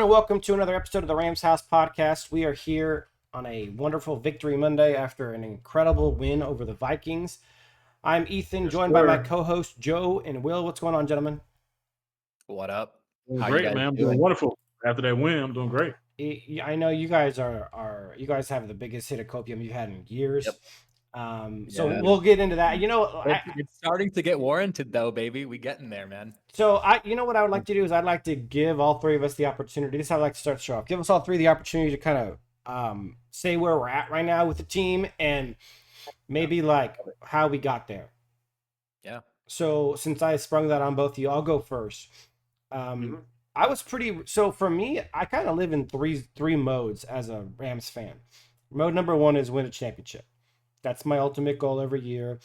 and welcome to another episode of the Rams House Podcast. We are here on a wonderful Victory Monday after an incredible win over the Vikings. I'm Ethan, joined by my co-hosts Joe and Will. What's going on, gentlemen? What up? Doing How you great, guys man. I'm doing? doing wonderful. After that win, I'm doing great. I know you guys you guys have the biggest hit of Copium you've had in years. Yep. So Yeah. we'll get into that. It's starting to get warranted though, baby. We getting there, man. You know what I would like to do is I'd like to give all three of us the opportunity. This is how I like to start the show off. Give us all three the opportunity to kind of say where we're at right now with the team and maybe like how we got there. Yeah. So since I sprung that on both of you, I'll go first. I was so for me, I kind of live in three modes as a Rams fan. Mode number one is win a championship. That's my ultimate goal every year.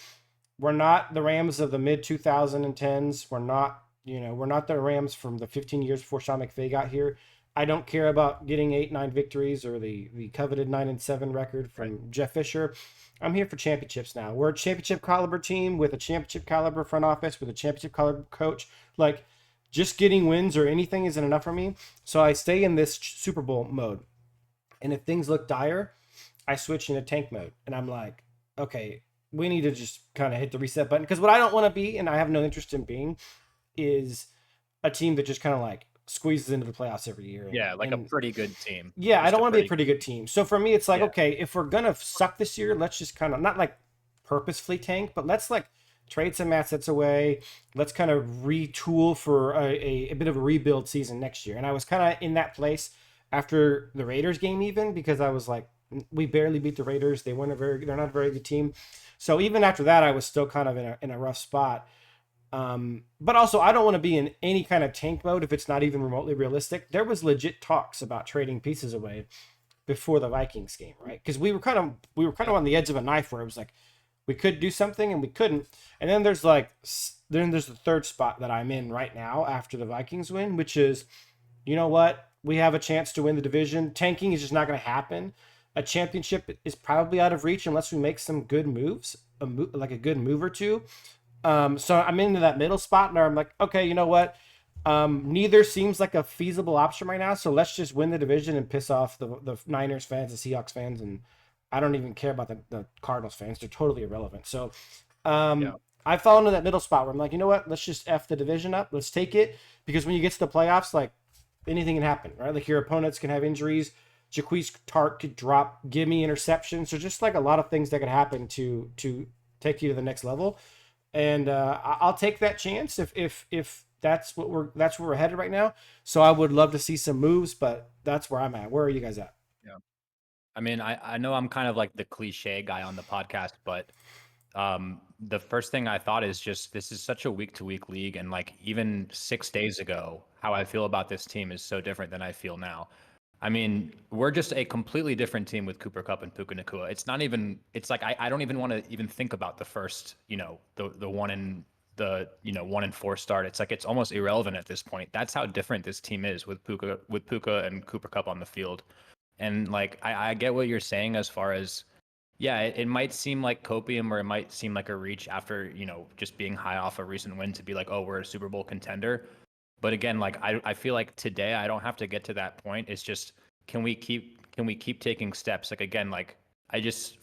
We're not the Rams of the mid 2010s. We're not the Rams from the 15 years before Sean McVay got here. I don't care about getting 8-9 victories or the coveted 9-7 record from Jeff Fisher. I'm here for championships now. We're a championship caliber team with a championship caliber front office with a championship caliber coach. Like, just getting wins or anything isn't enough for me. So I stay in this Super Bowl mode. And if things look dire, I switch into tank mode. And I'm like, okay, we need to just kind of hit the reset button. Because what I don't want to be, and I have no interest in being, is a team that just kind of like squeezes into the playoffs every year. A pretty good team. Yeah, I don't want to be a pretty good team. So for me, it's like, okay, if we're going to suck this year, let's just kind of, not like purposefully tank, but let's like trade some assets away. Let's kind of retool for a bit of a rebuild season next year. And I was kind of in that place after the Raiders game even, because I was like, we barely beat the Raiders. They're not a very good team. So even after that, I was still kind of in a rough spot. But also, I don't want to be in any kind of tank mode if it's not even remotely realistic. There was legit talks about trading pieces away before the Vikings game, right? Because we were kind of on the edge of a knife where it was like we could do something and we couldn't. And then there's the third spot that I'm in right now after the Vikings win, which is, you know what? We have a chance to win the division. Tanking is just not going to happen. A championship is probably out of reach unless we make some good moves, like a good move or two. So I'm into that middle spot where I'm like, okay, you know what? Neither seems like a feasible option right now. So let's just win the division and piss off the Niners fans, the Seahawks fans, and I don't even care about the Cardinals fans. They're totally irrelevant. So I fall into that middle spot where I'm like, you know what? Let's just F the division up. Let's take it. Because when you get to the playoffs, like anything can happen, right? Like your opponents can have injuries. Jaquise Tart could drop, give me interceptions. So just like a lot of things that could happen to take you to the next level. And I'll take that chance if that's where we're headed right now. So I would love to see some moves, but that's where I'm at. Where are you guys at? Yeah. I mean, I know I'm kind of like the cliche guy on the podcast, but the first thing I thought is just this is such a week-to-week league, and like even 6 days ago, how I feel about this team is so different than I feel now. I mean, we're just a completely different team with Cooper Kupp and Puka Nacua. It's not even. It's like I don't even want to even think about the first, the 1-4 start. It's like it's almost irrelevant at this point. That's how different this team is with Puka and Cooper Kupp on the field. And like I get what you're saying as far as, yeah, it might seem like copium or it might seem like a reach after just being high off a recent win to be like, oh, we're a Super Bowl contender. But again, like I feel like today I don't have to get to that point. It's just can we keep taking steps? Like again, like I just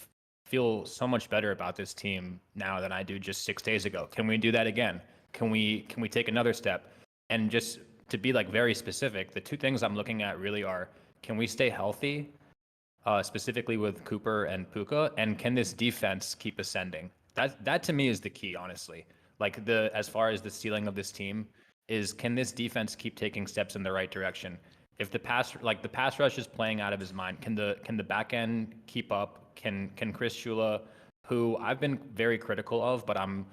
feel so much better about this team now than I do just 6 days ago. Can we do that again? Can we take another step? And just to be like very specific, the two things I'm looking at really are, can we stay healthy, specifically with Cooper and Puka, and can this defense keep ascending? That to me is the key, honestly. Like as far as the ceiling of this team is, can this defense keep taking steps in the right direction? If the pass rush is playing out of his mind, can the back end keep up? Can Chris Shula, who I've been very critical of, but I'm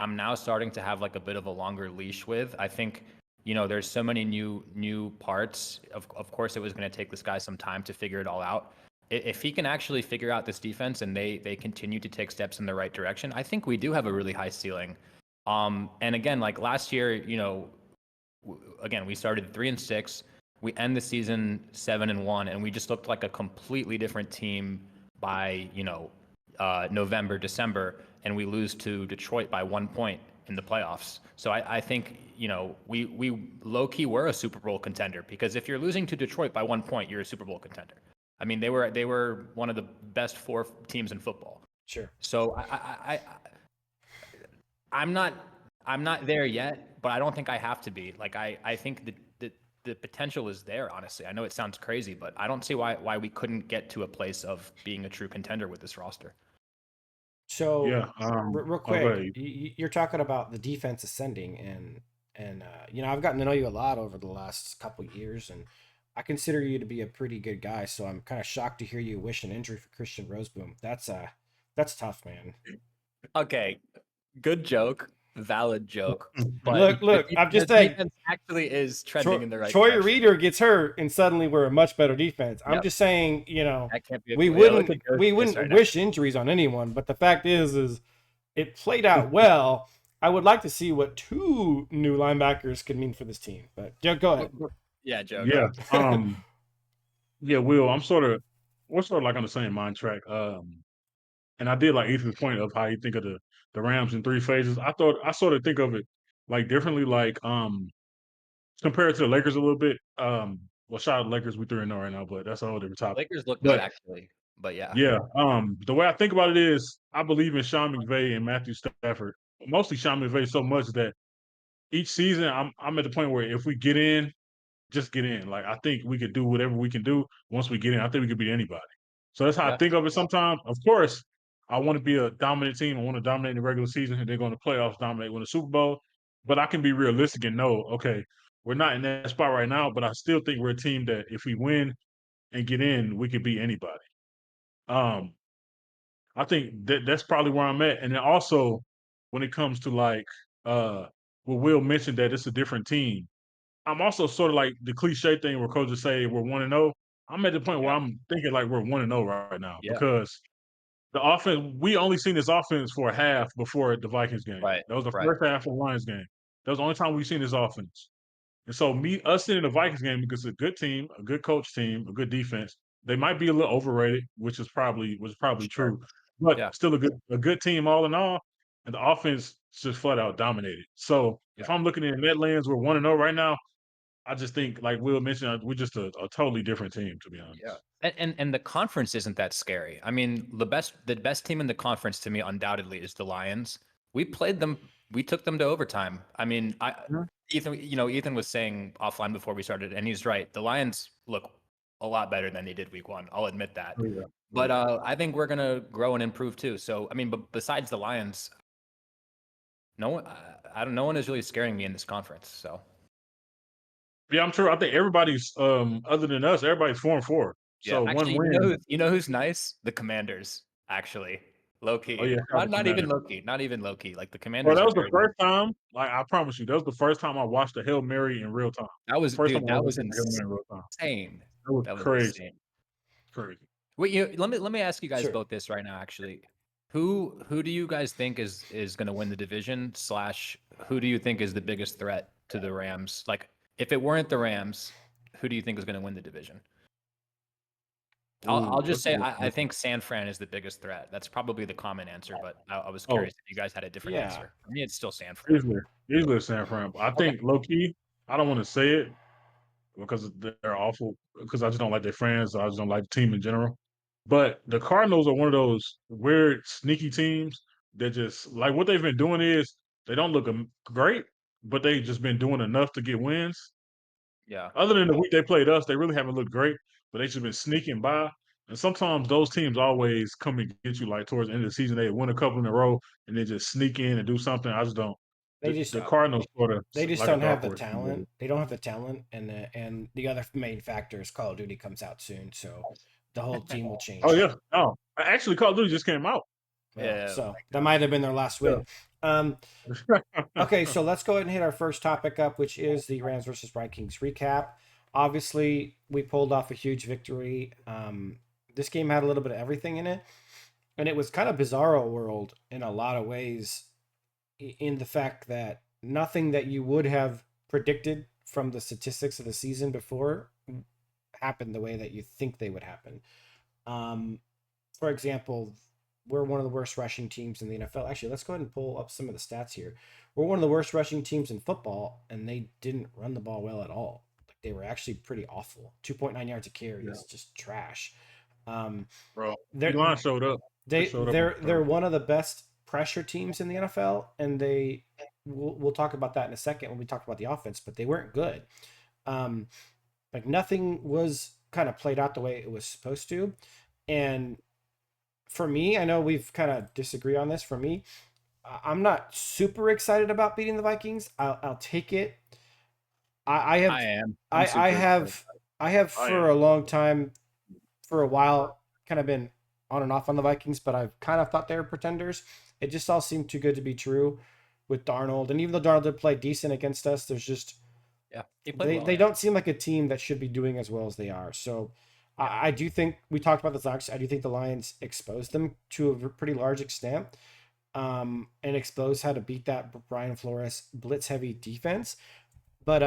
now starting to have like a bit of a longer leash with. I think there's so many new parts. Of course, it was going to take this guy some time to figure it all out. If he can actually figure out this defense and they continue to take steps in the right direction, I think we do have a really high ceiling. And again, like last year, again, we started 3-6. We end the season 7-1, and we just looked like a completely different team by November, December, and we lose to Detroit by 1 point. in the playoffs. So I think, we low key were a Super Bowl contender, because if you're losing to Detroit by 1 point, you're a Super Bowl contender. I mean, they were one of the best 4 teams in football. Sure. So I'm not there yet, but I don't think I have to be. Like I think the potential is there, honestly. I know it sounds crazy, but I don't see why we couldn't get to a place of being a true contender with this roster. So, Yeah. real Oh, go quick, ahead. you're talking about the defense ascending, and I've gotten to know you a lot over the last couple of years, and I consider you to be a pretty good guy. So I'm kind of shocked to hear you wish an injury for Christian Roseboom. That's tough, man. Okay, good joke, valid joke, but Look, I'm the just saying. defense actually is trending in the right Troy direction. Reader gets hurt, and suddenly we're a much better defense. I'm Yep. just saying, That can't be. we Yeah, look wouldn't at Ghostface we wouldn't right now. wish injuries on anyone, but the fact is it played out well. I would like to see what 2 new linebackers could mean for this team. But yeah, go ahead. Yeah, Joe. Yeah. Go. Yeah, Will, we're sort of like on the same mind track. And I did like Ethan's point of how you think of the Rams in 3 phases. I sort of think of it like differently, like compared to the Lakers a little bit. Well, shout out to the Lakers, we 3-0 right now, but that's a whole different topic. Lakers look good But actually, but yeah. yeah, the way I think about it is I believe in Sean McVay and Matthew Stafford. Mostly Sean McVay so much that each season I'm at the point where if we get in, just get in. Like I think we could do whatever we can do once we get in. I think we could beat anybody. So that's how I Yeah. think of it sometimes. Of course, I want to be a dominant team. I want to dominate in the regular season and then go in the playoffs, dominate, win the Super Bowl. But I can be realistic and know, okay, we're not in that spot right now, but I still think we're a team that if we win and get in, we could beat anybody. Um, I think that's probably where I'm at. And then also when it comes to like what Will mentioned that it's a different team. I'm also sort of like the cliche thing where coaches say we're 1-0. I'm at the point where Yeah. I'm thinking like we're 1-0 right now Yeah. because the offense, we only seen this offense for a half before the Vikings game. Right. That was the Right. first half of the Lions game. That was the only time we've seen this offense. And so us in the Vikings game because it's a good team, a good coach team, a good defense. They might be a little overrated, which is probably Sure. true, but Yeah. still a good team all in all. And the offense just flat out dominated. So Yeah. if I'm looking in that lens, we're 1-0 right now. I just think, like Will mentioned, we're just a totally different team, to be Yeah. honest. And the conference isn't that scary. I mean, the best team in the conference to me undoubtedly is the Lions. We played them. We took them to overtime. I mean, Mhm. Ethan was saying offline before we started, and he's right. The Lions look a lot better than they did week 1. I'll admit that. Oh, yeah. But I think we're gonna grow and improve too. So I mean, but besides the Lions, no one, I don't. No one is really scaring me in this conference. So Yeah, I'm sure. I think everybody's other than us, everybody's 4-4. yeah, So one actually, win. who's nice? The Commanders, actually, low Oh key. yeah, shout out to Not even Commander. low key. Not even low key. Like the Well, Commanders that are was the very good. first time. Like I promise you, that was the first time I watched the Hail Mary in real time. That was, First time dude. I That ever was seen the Hail Mary in real time. insane. That was That was crazy, insane. crazy. Wait, let me ask you guys Sure. both this right now. Actually, who do you guys think is going to win the division? Slash, who do you think is the biggest threat to the Rams? Like, if it weren't the Rams, who do you think is going to win the division? I'll Ooh, just that's a say good I question. think San Fran is the biggest threat. That's probably the common answer, but I was Oh, curious if you guys had a different Yeah. answer. For me, it's still San Fran. easily San Fran. I Okay. think low key. I don't want to say it because they're awful. Because I just don't like their fans. I just don't like the team in general. But the Cardinals are one of those weird, sneaky teams that just like what they've been doing is they don't look great, but they've just been doing enough to get wins. Yeah. Other than the week they played us, they really haven't looked great, but they just been sneaking by. And sometimes those teams always come and get you like towards the end of the season. They win a couple in a row and then just sneak in and do something. I just don't. They just The Cardinals sort of they just like a don't dark have the horse. talent. They don't have the talent, and the other main factor is Call of Duty comes out soon, so the whole team will Oh change. yeah, no. Actually, Call of Duty just came out. Yeah, Yeah. so that might have been their last win. Um, Yeah. okay, so let's go ahead and hit our first topic up, which is the Rams versus Vikings recap. Obviously, we pulled off a huge victory. This game had a little bit of everything in it, and it was kind of bizarro world in a lot of ways, in the fact that nothing that you would have predicted from the statistics of the season before happened the way that you think they would happen. For example, we're one of the worst rushing teams in the NFL. Actually, let's go ahead and pull up some of the stats here. We're one of the worst rushing teams in football, and they didn't run the ball well at all. Like they were actually pretty awful. 2.9 yards a carry Yeah, is just trash. Um, bro. they're Elon showed up. They showed up on they're Thursday. one of the best pressure teams in the NFL, and we'll talk about that in a second when we talk about the offense, but they weren't good. Um, like nothing was kind of played out the way it was supposed to, and for me, I know we've kind of disagree on this. For me, I'm not super excited about beating the Vikings. I'll take it. I I have am. I'm I super excited. have I have I for am. a long time, for a while, kind of been on and off on the Vikings, but I've kind of thought they were pretenders. It just all seemed too good to be true with Darnold, and even though Darnold did play decent against us, there's just Yeah, he played well. they Yeah. don't seem like a team that should be doing as well as they are. So Yeah. I do think we talked about this last. I do think the Lions exposed them to a pretty large extent, and exposed how to beat that Brian Flores blitz heavy defense. But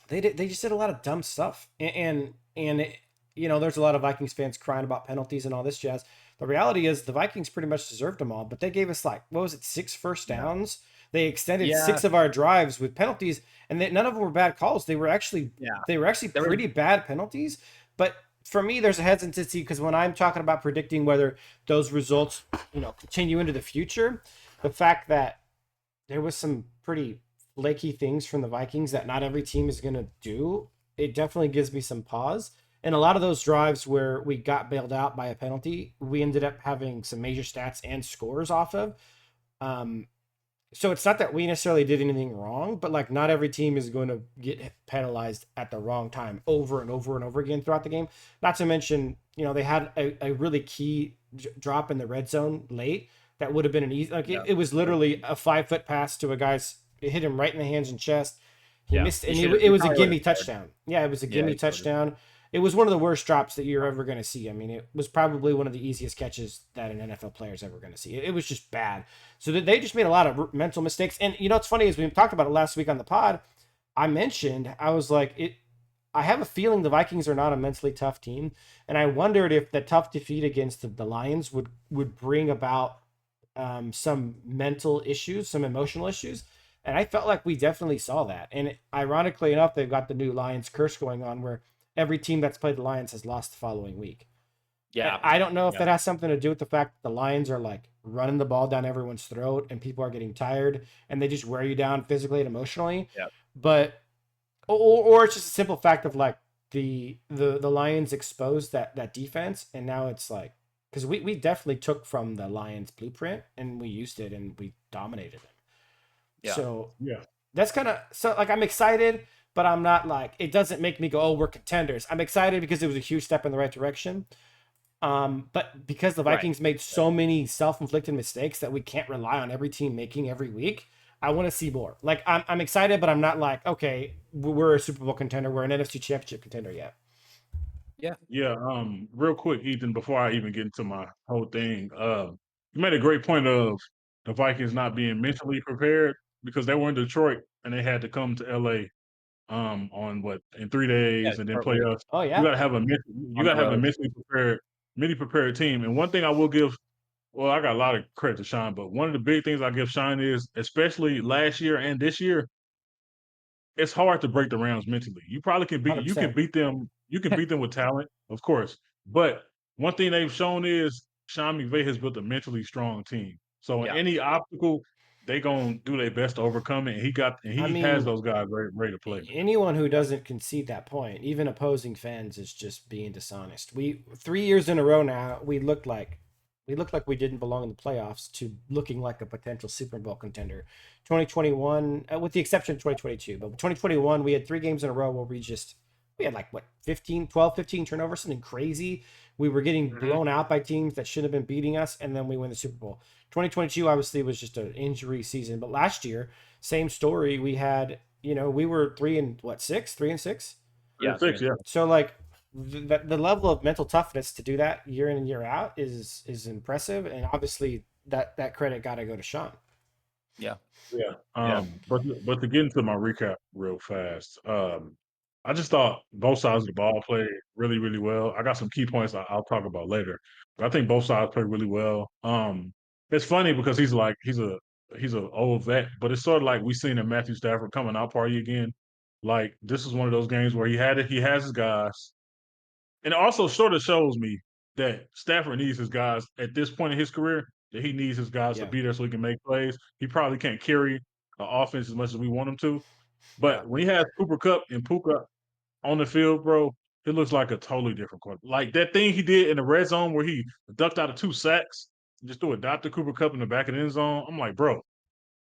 they just did a lot of dumb stuff, and it, there's a lot of Vikings fans crying about penalties and all this jazz. The reality is the Vikings pretty much deserved them all, but they gave us like what was it, 6 first Yeah. downs. They extended Yeah. 6 of our drives with penalties, and none of them were bad calls. Yeah. They were actually There were. pretty bad penalties. But for me, there's a hesitancy because when I'm talking about predicting whether those results, continue into the future, the fact that there was some pretty flaky things from the Vikings that not every team is going to do. It definitely gives me some pause. And a lot of those drives where we got bailed out by a penalty, we ended up having some major stats and scores off of. Um, so it's not that we necessarily did anything wrong, but like not every team is going to get penalized at the wrong time over and over and over again throughout the game. Not to mention, they had a really key drop in the red zone late that would have been an easy, like Yeah. it was literally a 5 foot pass to a guy's, it hit him right in the hands and chest. He Yeah. missed, He and should have. it He was a probably would gimme have scored. touchdown. Yeah, it was a Yeah. gimme He scored. touchdown. It was one of the worst drops that you're ever going to see. I mean, it was probably one of the easiest catches that an NFL player is ever going to see. It was just bad. So they just made a lot of mental mistakes. And what's funny is we talked about it last week on the pod. I was like, I have a feeling the Vikings are not a mentally tough team, and I wondered if the tough defeat against the Lions would bring about some mental issues, some emotional issues. And I felt like we definitely saw that. And ironically enough, they've got the new Lions curse going on where every team that's played the Lions has lost the following week. And Yeah. I don't know if Yeah. that has something to do with the fact that the Lions are like running the ball down everyone's throat and people are getting tired and they just wear you down physically and emotionally. Yeah. But or it's just a simple fact of like the Lions exposed that defense, and now it's like because we definitely took from the Lions blueprint and we used it and we dominated them. Yeah. So Yeah. that's kind of so like I'm excited, but I'm not like it doesn't make me go, oh, we're contenders. I'm excited because it was a huge step in the right direction. But because the Right. Vikings made so many self-inflicted mistakes that we can't rely on every team making every week, I want to see more. Like I'm excited, but I'm not like, okay, we're a Super Bowl contender, we're an NFC Championship contender yet. Yeah. Yeah. Real quick, Ethan, before I even get into my whole thing, you made a great point of the Vikings not being mentally prepared because they were in Detroit and they had to come to LA on what in 3 days Yeah. and then Short play week us. Oh You yeah, gotta have a you on the gotta have a road. mentally prepared team. And one thing I will give well, I got a lot of credit to Sean, but one of the big things I give Sean is, especially last year and this year, it's hard to break the Rams mentally. You probably can beat you can 100%. beat them you can beat them with talent, of course. But one thing they've shown is Sean McVay has built a mentally strong team. So in Yeah. any obstacle, they gonna do their best to overcome it. And I he has mean, those guys ready to play, man. anyone who doesn't concede that point, even opposing fans, is just being dishonest. We 3 years in a row now, we looked like we didn't belong in the playoffs to looking like a potential Super Bowl contender. 2021, with the exception of 2022, but 2021 we had 3 games in a row where we had like what 15, 12, 15 turnovers, something crazy. We were getting Mhm. blown out by teams that should have been beating us, and then we win the Super Bowl. 2022 obviously was just an injury season, but last year, same story. We had, we were 3-6, 3-6. Yeah. 6, yeah. So like the level of mental toughness to do that year in and year out is impressive, and obviously that credit got to go to Sean. Yeah. Yeah. Yeah. But to get into my recap real fast, I just thought both sides of the ball played really, really well. I got some key points I'll talk about later, but I think both sides played really well. It's funny because he's a old vet, but it's sort of like we seen a Matthew Stafford coming out party again. Like this is one of those games where he has his guys, and it also sort of shows me that Stafford needs his guys at this point in his career. That he needs his guys to Yeah. be there so he can make plays. He probably can't carry the offense as much as we want him to, Yeah. but when he has Cooper Cup and Puka on the field, bro, it looks like a totally different quarterback. Like that thing he did in the red zone where he ducked out of 2 sacks, just threw a Dr. Cooper Cup in the back of the end zone. I'm like, bro,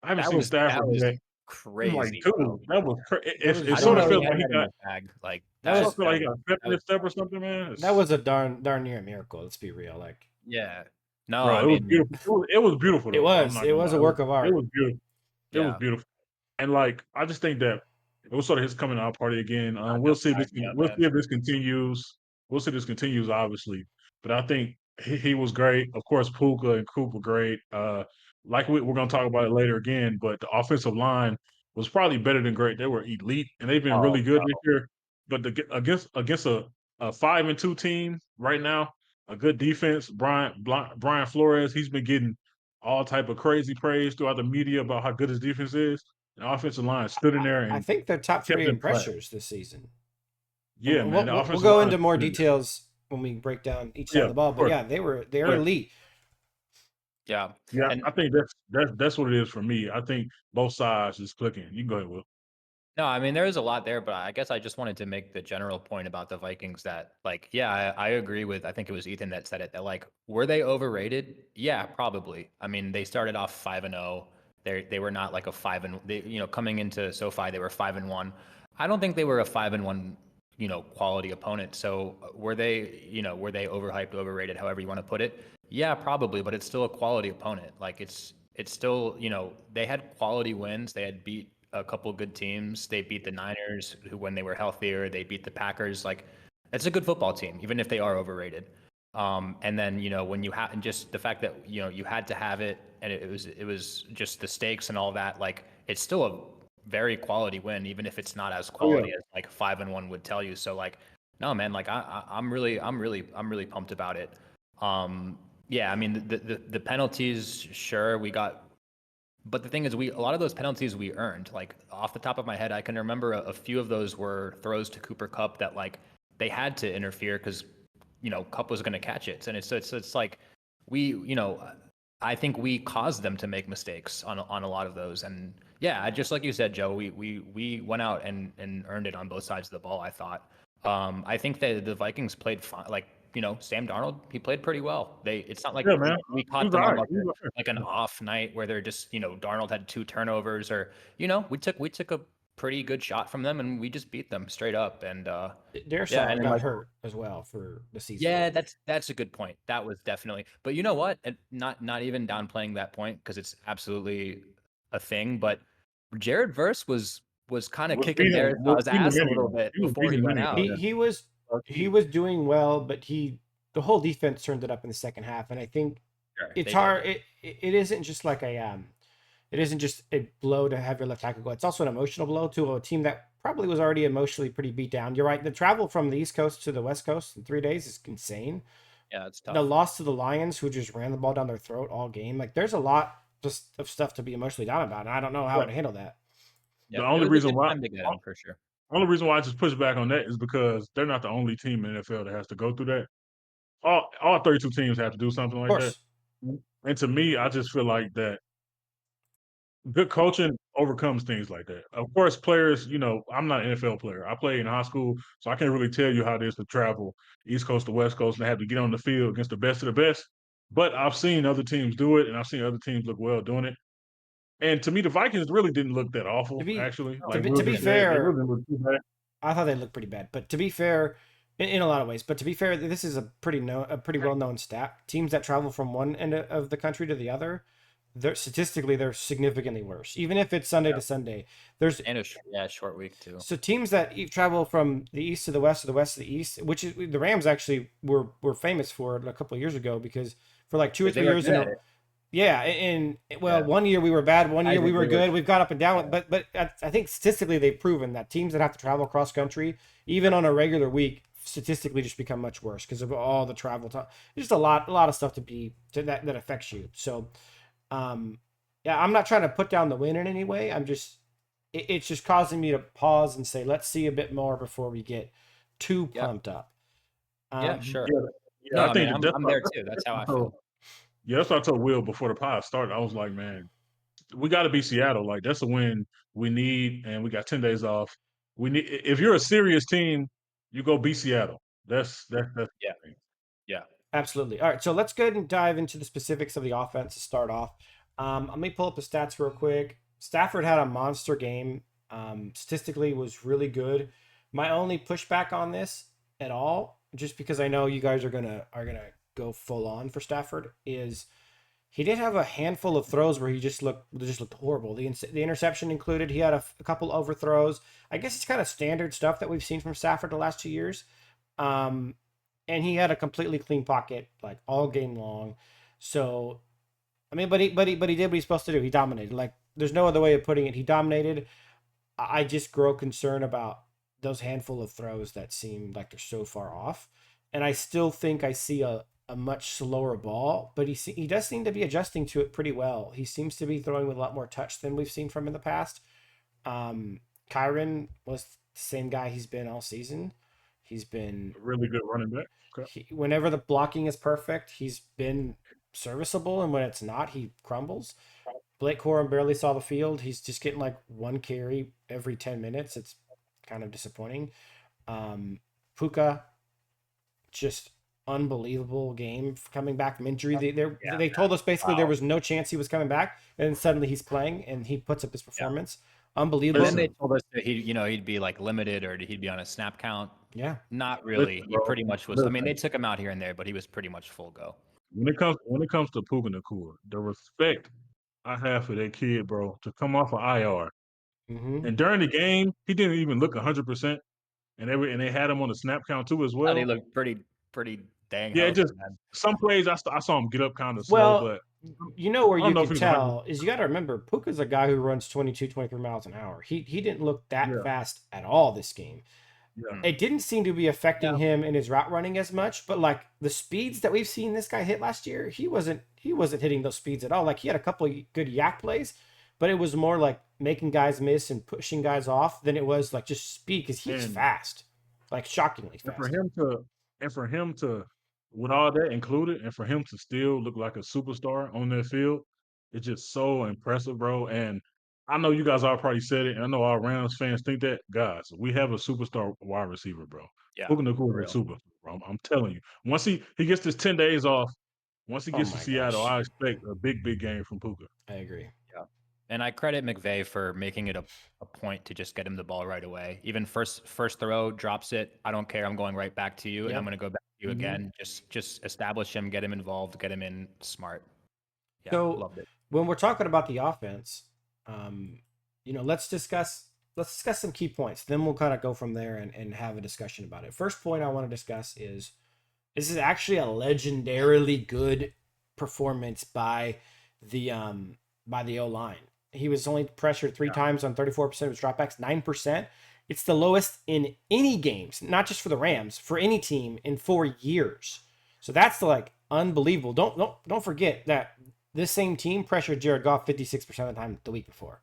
I haven't seen That Stafford do was that. I'm like, crazy, dude, bro. that was That it I was didn't sort of know he feels had like he that in got his bag. Like that it that sort was of feel like he that got pep that in was his step or something, man. that was a darn near a miracle. Let's be real. Like yeah. No, Bro, I it was mean, beautiful. It was beautiful it though, bro. I'm was not it gonna was lie. a work of It art. was beautiful. It was yeah. beautiful. And like I just think that it was sort of his coming out party again. We'll see if Back me up, we'll man. see if this continues. We'll see if this continues, obviously. But I think he was great. Of course, Puka and Coop were great. Like we're gonna talk about it later again, but the offensive line was probably better than great. They were elite and they've been Oh, really good bro. this year. But against a 5-2 team right now, a good defense, Brian Flores, he's been getting all type of crazy praise throughout the media about how good his defense is. The offensive line stood in there I and think they're top kept three it in flat. pressures this season. And Yeah, man, the we'll offensive go line into more stood in there. details when we break down each side Yeah, of the ball. of But course. yeah, they're But elite. Yeah. yeah, And I think that's what it is for me. I think both sides is clicking. You can go ahead, Will. no, I mean, there is a lot there, but I guess I just wanted to make the general point about the Vikings that, like, yeah, I agree with, I think it was Ethan that said it, that, like, were they overrated? Yeah, probably. I mean, they started off 5-0. They were not like a 5 they, coming into SoFi, they were 5-1. I don't think they were a 5-1, quality opponent. So were they overhyped, overrated, however you want to put it? Yeah, probably, but it's still a quality opponent. Like it's still, they had quality wins. They had beat a couple good teams. They beat the Niners, who when they were healthier, they beat the Packers. Like it's a good football team, even if they are overrated. And then when you have just the fact that you had to have it, and it was just the stakes and all that. Like it's still a very quality win, even if it's not as Oh yeah, quality as like 5-1 would tell you. So like, no man, like I'm really pumped about it. Yeah, I mean the penalties, sure we got, but the thing is, a lot of those penalties we earned. Like off the top of my head, I can remember a few of those were throws to Cooper Cup that like they had to interfere because Cup was going to catch it, and it's like we I think we caused them to make mistakes on a lot of those, and yeah, just like you said, Joe, we went out and earned it on both sides of the ball. I thought. I think that the Vikings played fine. Like Sam Darnold, he played pretty well. It's not like yeah, man. we He caught was them all on right. He was all like an off night where they're just Darnold had 2 turnovers, or we took a pretty good shot from them and we just beat them straight up. And yeah, Darshawn and then got like hurt as well for the season. yeah, that's a good point. That was definitely. But you know what? And not even downplaying that point because it's absolutely a thing. But Jared Verse was kind of was kicking was his beating ass him a little anyway. bit He was before he beating him went anyway. out. He was he was doing well, but the whole defense turned it up in the second half, and I think Sure, it's they did. hard. It isn't just like it isn't just a blow to have your left tackle go. It's also an emotional blow to a team that probably was already emotionally pretty beat down. You're right. The travel from the East Coast to the West Coast in 3 days is insane. Yeah, it's The tough. loss to the Lions, who just ran the ball down their throat all game. Like there's a lot just of stuff to be emotionally down about, and I don't know how But to handle that. Yeah, the it only was a reason good why time to get him for sure. only reason why I just push back on that is because they're not the only team in the NFL that has to go through that. All 32 teams have to do something Of like that. course, And to me, I just feel like that good coaching overcomes things like that. Of course, players, I'm not an NFL player. I played in high school, so I can't really tell you how it is to travel East Coast to West Coast and have to get on the field against the best of the best. But I've seen other teams do it, and I've seen other teams look well doing it. And to me, the Vikings really didn't look that to awful, be actually. No, Like to we'll be just say it. They really fair, didn't look too bad. I thought they looked pretty bad. But to be fair, in a lot of ways, but to be fair, this is a pretty well known stat. Teams that travel from one end of the country to the other, they're significantly worse. Even if it's Sunday Yeah. to Sunday, there's and short week too. so teams that travel from the east to the west or the west to the east, which is the Rams actually were famous for it a couple of years ago because for like 2 or Because they three were years good in at a it. Yeah, and well, Yeah, one year we were bad, one year we Isaac, were they were. good. We've got up and down, Yeah, but I think statistically they've proven that teams that have to travel cross country, even on a regular week, statistically just become much worse because of all the travel time. Just a lot of stuff that affects you. So, um, yeah, I'm not trying to put down the win in any way. It's just causing me to pause and say, let's see a bit more before we get too yeah, pumped up. yeah, Um, sure. Yeah, yeah. No, I I mean think I'm there too. That's how I what I feel. told, yeah, that's what I told Will before the pod started. I was like, man, we got to be Seattle. Like that's a win we need, and we got 10 days off. We need if you're a serious team, you go beat Seattle. That's Yeah, yeah, Absolutely. All right, so let's go ahead and dive into the specifics of the offense to start off. Let me pull up the stats real quick. Stafford had a monster game. Statistically, was really good. My only pushback on this at all, just because I know you guys are gonna go full on for Stafford, is he did have a handful of throws where he just looked horrible. The interception included. He had a couple overthrows. I guess it's kind of standard stuff that we've seen from Stafford the last 2 years. Um, and he had a completely clean pocket like all game long. So I mean, but he did what he's supposed to do. He dominated. Like there's no other way of putting it. He dominated. I just grow concerned about those handful of throws that seem like they're so far off. And I still think I see a much slower ball, but he does seem to be adjusting to it pretty well. He seems to be throwing with a lot more touch than we've seen from in the past. Um, Kyron was the same guy he's been all season. He's been a really good running back. Okay. whenever the blocking is perfect, he's been serviceable, and when it's not, he crumbles. Blake Corum barely saw the field. He's just getting like one carry every 10 minutes. It's kind of disappointing. Puka, just unbelievable game coming back from injury. yeah. They told us basically there Wow. was no chance he was coming back, and then suddenly he's playing and he puts up his Yeah. performance. And then Unbelievable. they Listen, told us that he'd be like limited or he'd be on a snap count. Yeah. Not listen, really. He bro. pretty much was. I mean, they Listen. took him out here and there, but he was pretty much full go. When it comes to Puka Nakua, the respect I have for that kid, bro, to come off of IR Mm-hmm. and during the game, he didn't even look 100%, and they had him on the snap count too as Thought he well. looked pretty dang Yeah, it healthy, just man. some plays I saw him get up kind of slow, Well, but you know where I you don't know if can he was 100. tell is you got to remember Puka's a guy who runs 22, 23 miles an hour. He didn't look that Yeah, fast at all this game. yeah, Hmm. It didn't seem to be affecting Yeah. him in his route running as much, but like the speeds that we've seen this guy hit last year, he wasn't hitting those speeds at all. Like he had a couple of good yak plays, but it was more like making guys miss and pushing guys off than it was like just speed because he's and fast, like shockingly and for fast. him to with all that included, and for him to still look like a superstar on that field, it's just so impressive, bro. And I know you guys all probably said it, and I know all Rams fans think that. Guys, we have a superstar wide receiver, bro. Yeah, Puka for Nacua is real. a super, bro. I'm telling you. Once he gets this 10 days off, once he Oh gets to my Seattle, gosh, I expect a big game from Puka. I agree. Yeah. And I credit McVay for making it a point to just get him the ball right away. Even first throw, drops it. I don't care. I'm going right back to you, and I'm Yep. going to go back to you Mm-hmm. again. Just establish him, get him involved, get him in smart. Yeah, So loved it. when we're talking about the offense, um, let's discuss some key points. Then we'll kind of go from there and have a discussion about it. First point I want to discuss is this is actually a legendarily good performance by the O line. He was only pressured three Yeah, times on 34% of his dropbacks, 9%. It's the lowest in any games, not just for the Rams, for any team in 4 years. So that's like unbelievable. Don't forget that this same team pressured Jared Goff 56% of the time the week before.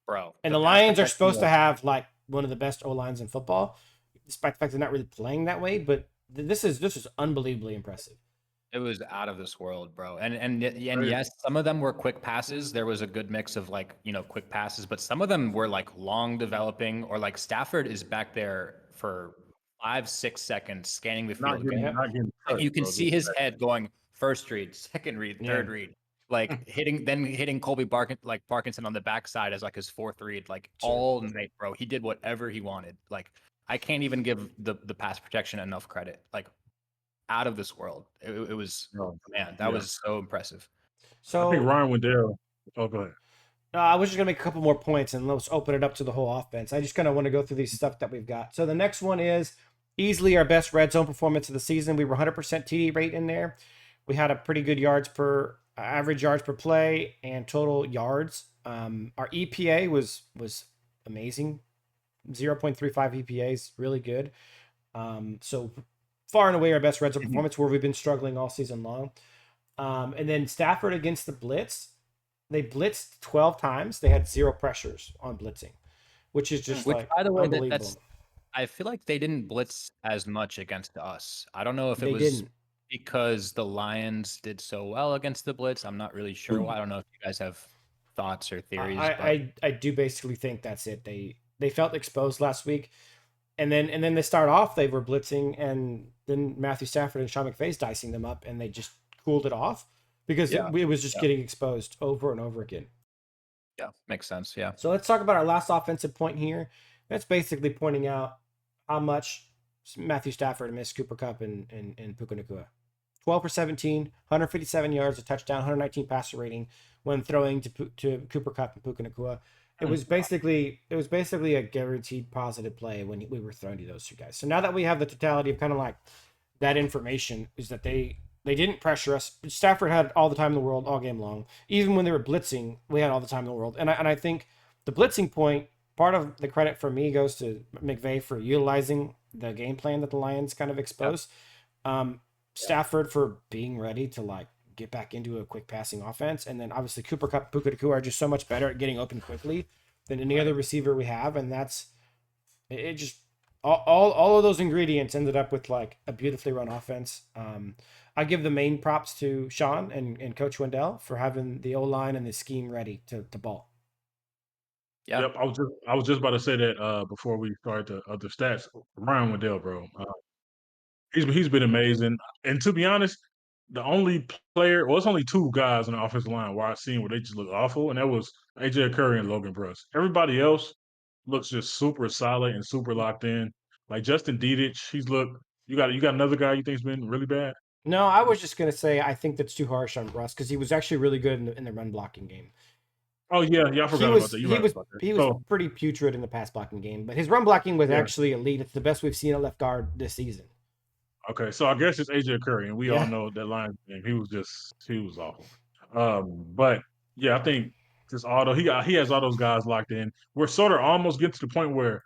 Bro, And the the pass Lions are protection supposed to was have like one of the best O lines in football, despite the fact they're not really playing that way. But this is unbelievably impressive. it was out of this world, bro. And crazy. yes, some of them were quick passes. There was a good mix of like, quick passes, but some of them were like long developing or like Stafford is back there for 5, 6 seconds scanning the Not field, getting Yeah. not getting like touched, you can bro. see his head going first read, second read, Yeah. third read, like hitting Colby Parkinson on the backside as like his fourth read, like Sure. all night, bro. He did whatever he wanted. Like I can't even give the pass protection enough credit. Like out of this world. It was No, man, that yeah. was so impressive. I think So Ryan Wendell. Oh, go ahead. I was just gonna make a couple more points and let's open it up to the whole offense. I just kind of want to go through these stuff that we've got. So the next one is easily our best red zone performance of the season. We were 100% TD rate in there. We had a pretty good yards per average yards per play and total yards. Our EPA was amazing, 0.35 EPA is really good. So far and away our best red zone performance, where we've been struggling all season long. And then Stafford against the blitz, they blitzed 12 times. They had 0 pressures on blitzing, which is just Which, like by the way, unbelievable. I feel like they didn't blitz as much against us. I don't know if it They was didn't. because the Lions did so well against the blitz. I'm not really sure why. I don't know if you guys have thoughts or theories, but I do basically think that's it. They felt exposed last week, and then they start off they were blitzing, and then Matthew Stafford and Sean McVay's dicing them up, and they just cooled it off because yeah, it was just yeah, getting exposed over and over again. yeah, makes sense. Yeah. So let's talk about our last offensive point here. That's basically pointing out how much Matthew Stafford missed Cooper Kupp and Puka Nacua. 12 for 17, 157 yards, a touchdown, 119 passer rating when throwing to Cooper Kupp and Puka Nacua. It was basically a guaranteed positive play when we were throwing to those two guys. So now that we have the totality of kind of like that information, is that they didn't pressure us. Stafford had all the time in the world all game long. Even when they were blitzing, we had all the time in the world. And I think the blitzing point, part of the credit for me goes to McVay for utilizing the game plan that the Lions kind of exposed. Stafford for being ready to like get back into a quick passing offense, and then obviously Cooper Kupp, Puka Nacua are just so much better at getting open quickly than any other receiver we have, and that's it. Just all of those ingredients ended up with like a beautifully run offense. I give the main props to Sean and Coach Wendell for having the O line and the scheme ready to ball. Yeah. Yep, I was just about to say that before we start the other stats. Ryan Waddell, bro, he's been amazing. And to be honest, the only player, well, it's only two guys on the offensive line where I've seen where they just look awful, and that was AJ Curry and Logan Bruss. Everybody else looks just super solid and super locked in. Like Justin Dedich, he's look. You got another guy you think's been really bad? No, I was just gonna say I think that's too harsh on Russ because he was actually really good in the run blocking game. Oh yeah, I he forgot about was that. You're he right was about that. he was So pretty putrid in the pass blocking game, but his run blocking was yeah, actually elite. It's the best we've seen at left guard this season. okay. So I guess it's AJ Curry, and we all Yeah. know that Lions game. He was awful. But yeah, I think just Auto he has all those guys locked in. We're sort of almost getting to the point where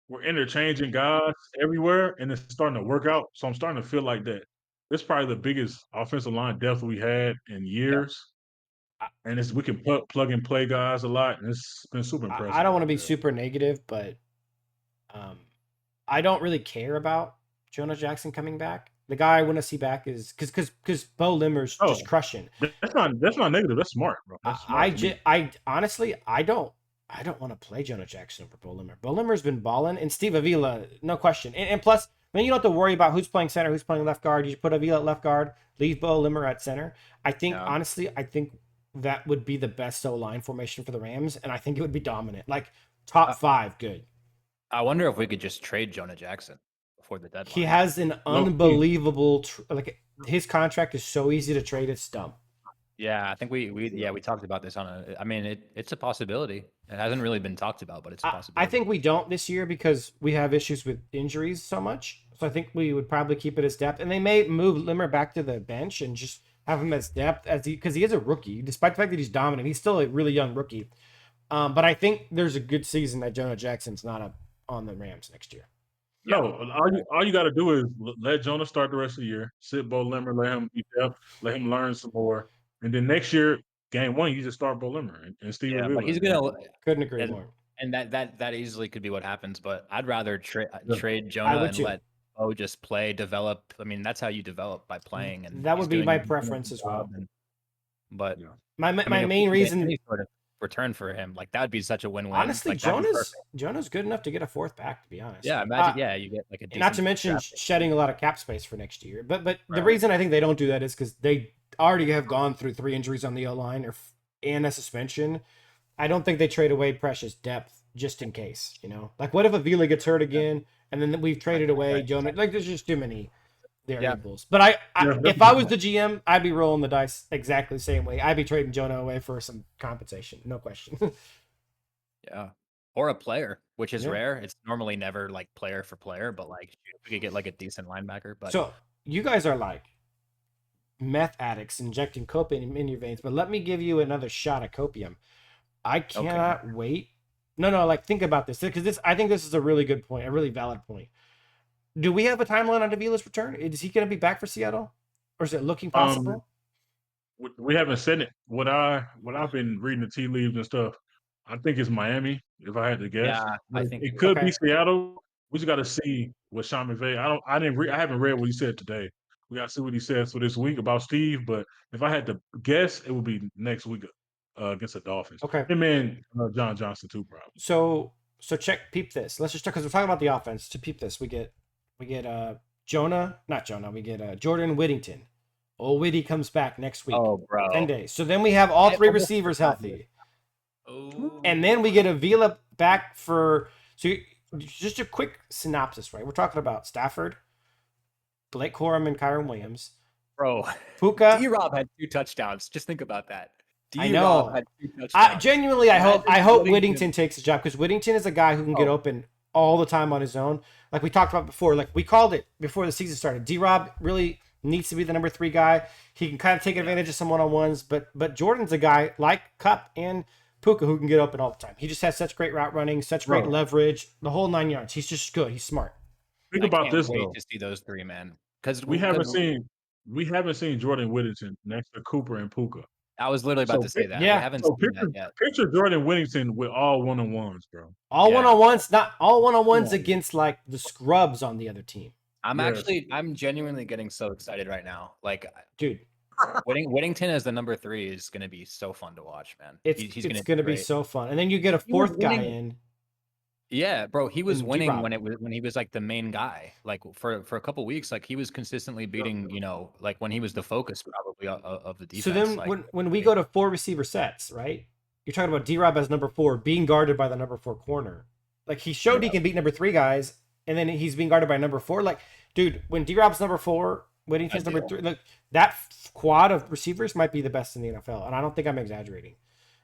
we're interchanging guys everywhere, and it's starting to work out. So I'm starting to feel like that. This is probably the biggest offensive line depth we had in Yeah. years, and we can plug and play guys a lot, and it's been super I impressive don't want right to be there. super negative, but um, I don't really care about Jonah Jackson coming back. The guy I want to see back is because Bo Limmer's just Oh, crushing. that's not negative. That's smart, bro. That's smart to me. I honestly I don't want to play Jonah Jackson over Bo Limmer. Bo Limmer's been balling, and Steve Avila, no question. And plus, then you don't have to worry about who's playing center, who's playing left guard. You just put Avila at left guard, leave Bo Limmer at center. I think Yeah. honestly, I think that would be the best O line formation for the Rams, and I think it would be dominant, like top I, 5 good. I wonder if we could just trade Jonah Jackson before the He deadline. has an Low key. unbelievable like his contract is so easy to trade. It's dumb. Yeah, I think we talked about this on I mean, it's a possibility. It hasn't really been talked about, but it's a I possibility. think we don't this year because we have issues with injuries so much. So I think we would probably keep it as depth, and they may move Limmer back to the bench and just have him as depth as because he is a rookie. Despite the fact that he's dominant, he's still a really young rookie. But I think there's a good season that Jonah Jackson's not up on the Rams next year. Yeah. No, all you got to do is let Jonah start the rest of the year. Sit Bo Limmer, let him be depth, let him learn some more, and then next year, game one, you just start Bo Limmer and Steve Yeah, but Avila. he's gonna Couldn't agree and more. that easily could be what happens. But I'd rather Yeah. trade I Jonah would and too. let Bo just play, develop. I mean, that's how you develop by playing, and That he's would be my he's doing a preference good as job. well. But Yeah. I mean, My if we main can get reason, any sort of return for him, like that would be such a win-win. honestly, Like that'd be perfect. Jonah's good enough to get a fourth back. To be honest, Yeah, imagine. Yeah, you get like a not to decent mention draft pick. shedding a lot of cap space for next year. But the Right. reason I think they don't do that is because they already have gone through 3 injuries on the O line and a suspension. I don't think they trade away precious depth just in case. Like what if Avila gets hurt Yeah. again, and then we've traded away Right. Jonah? Like there's just too many Yeah. variables. But Yeah, that's if a I good was point. the GM, I'd be rolling the dice exactly the same way. I'd be trading Jonah away for some compensation, no question. Yeah. Or a player, which is Yeah. rare. It's normally never like player for player, but like we could get like a decent linebacker. But So you guys are like meth addicts injecting copium in your veins, but let me give you another shot of copium. I cannot wait. No, like think about this because I think this is a really good point, a really valid point. Do we have a timeline on Davila's return? Is he going to be back for Seattle, or is it looking Um, possible? we haven't said it. What I've been reading the tea leaves and stuff. I think it's Miami, if I had to guess. Yeah, But I think it you're could right. be Okay. Seattle. We just got to see what Sean McVay. I haven't read what he said today. We got to see what he says for this week about Steve. But if I had to guess, it would be next week against the Dolphins. Okay. Him and John Johnson too, probably. So peep this. Let's just because we're talking about the offense. To peep this, we get not Jonah. We get Jordan Whittington. Old Whitty comes back next week. Oh, bro. 10 days. So then we have all I three almost receivers forgot healthy. Oh. And then we get Avila back for just a quick synopsis, right? We're talking about Stafford, Blake Corum, and Kyron Williams. Bro, Puka. D-Rob had 2 touchdowns. Just think about that. I know. D-Rob had 2 touchdowns. Genuinely, I hope Whittington. Whittington takes the job because Whittington is a guy who can get open all the time on his own. Like we talked about before, like we called it before the season started. D-Rob really needs to be the number 3 guy. He can kind of take advantage of some one-on-ones, but Jordan's a guy like Cup and Puka who can get open all the time. He just has such great route running, such great leverage, the whole 9 yards. He's just good. He's smart. Think about this wait though. to see those 3, man. Because We haven't seen Jordan Whittington next to Cooper and Puka. I was literally about to say that. Yeah. We haven't seen that yet. Picture Jordan Whittington with all one-on-ones, bro. All Yeah. one-on-ones, not all one-on-ones Yeah. against like the scrubs on the other team. I'm genuinely getting so excited right now. Like, Dude, Whittington as the number 3 is going to be so fun to watch, man. it's going going to be so fun. And then you get a He was fourth guy winning. in. Yeah, bro, he was And winning D-Rob. when he was like the main guy. Like for a couple weeks, like he was consistently beating, like when he was the focus probably of the defense. So then like, when we go to 4 receiver sets, right? You're talking about D-Rob as number 4 being guarded by the number 4 corner. Like he showed he can beat number 3 guys and then he's being guarded by number 4. Like, dude, when D-Rob's number 4, Whittington's number 3, look, that quad of receivers might be the best in the NFL, and I don't think I'm exaggerating.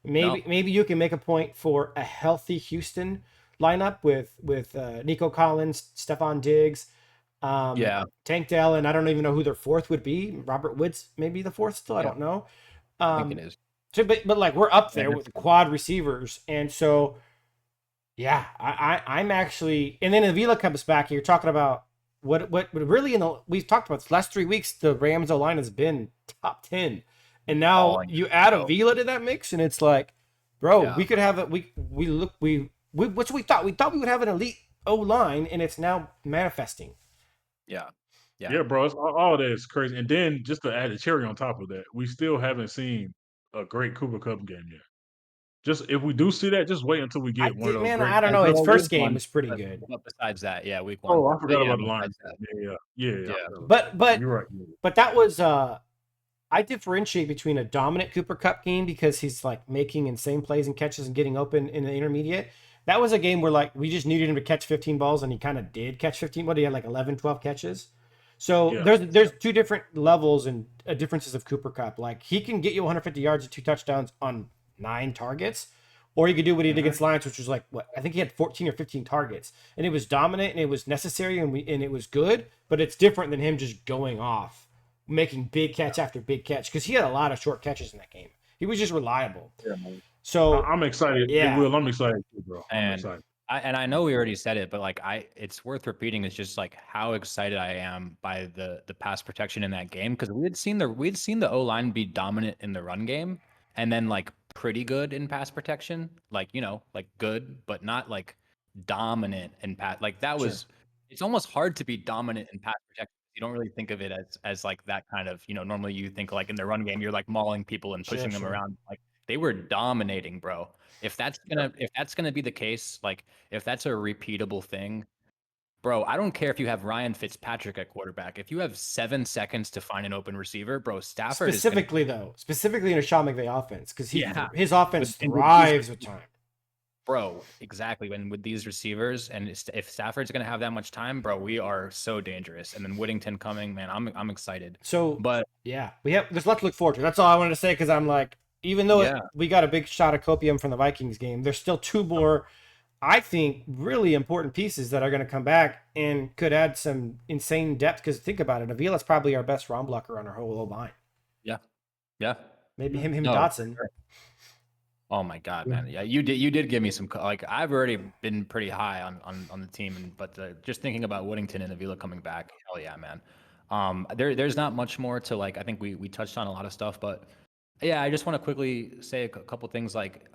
Maybe you can make a point for a healthy Houston lineup with Nico Collins, Stephon Diggs, Tank Dell, and I don't even know who their 4th would be. Robert Woods maybe the 4th still. I don't know. I think it is. So, but like we're up there with quad receivers, and so yeah, I'm actually, and then Avila comes back, and you're talking about what really we've talked about this last 3 weeks. The Rams O line has been top 10, and now you add Avila to that mix, and it's like, bro, we could have it. What's we thought? We thought we would have an elite O line, and it's now manifesting. Yeah, bro. It's all that is crazy. And then just to add a cherry on top of that, we still haven't seen a great Cooper Cup game yet. Just if we do see that, just wait until we get one of those. Man, great I don't know. His first game was pretty good. But besides that, week 1. Oh, I forgot about the line. Yeah. But you're right. But that was I differentiate between a dominant Cooper Cup game because he's like making insane plays and catches and getting open in the intermediate. That was a game where like we just needed him to catch 15 balls and he kind of did catch 15. What he had like 11, 12 catches. So there's 2 different levels and differences of Cooper Cup. Like he can get you 150 yards and 2 touchdowns on 9 targets, or he could do what he did against Lions, which was like what I think he had 14 or 15 targets, and it was dominant and it was necessary and it was good. But it's different than him just going off, making big catch after big catch because he had a lot of short catches in that game. He was just reliable. Yeah, so I'm excited. Yeah, I'm excited too, bro. I'm excited. I know we already said it, but like it's worth repeating. Is just like how excited I am by the pass protection in that game because we'd seen the O line be dominant in the run game and then like pretty good in pass protection, like like good, but not like dominant in pass. Like that was, it's almost hard to be dominant in pass protection. You don't really think of it as like that kind of normally you think like in the run game you're like mauling people and pushing them around. Like they were dominating, bro. If that's gonna be the case, like if that's a repeatable thing, bro, I don't care if you have Ryan Fitzpatrick at quarterback. If you have 7 seconds to find an open receiver, bro, Stafford specifically in a Sean McVay offense because his offense thrives with time. Bro, exactly. And with these receivers, and if Stafford's gonna have that much time, bro, we are so dangerous. And then Whittington coming, man, I'm excited. So, but there's lots to look forward to. That's all I wanted to say because I'm like, even though we got a big shot of Copium from the Vikings game, there's still 2 more, I think, really important pieces that are going to come back and could add some insane depth. Because think about it, Avila's probably our best run blocker on our whole line. Yeah. Yeah. Maybe him No. Dotson. Oh my God, Yeah. man! Yeah, you did give me some like I've already been pretty high on the team, but just thinking about Woodington and Avila coming back, hell yeah, man. There's not much more to like. I think we touched on a lot of stuff, but yeah, I just want to quickly say a couple things like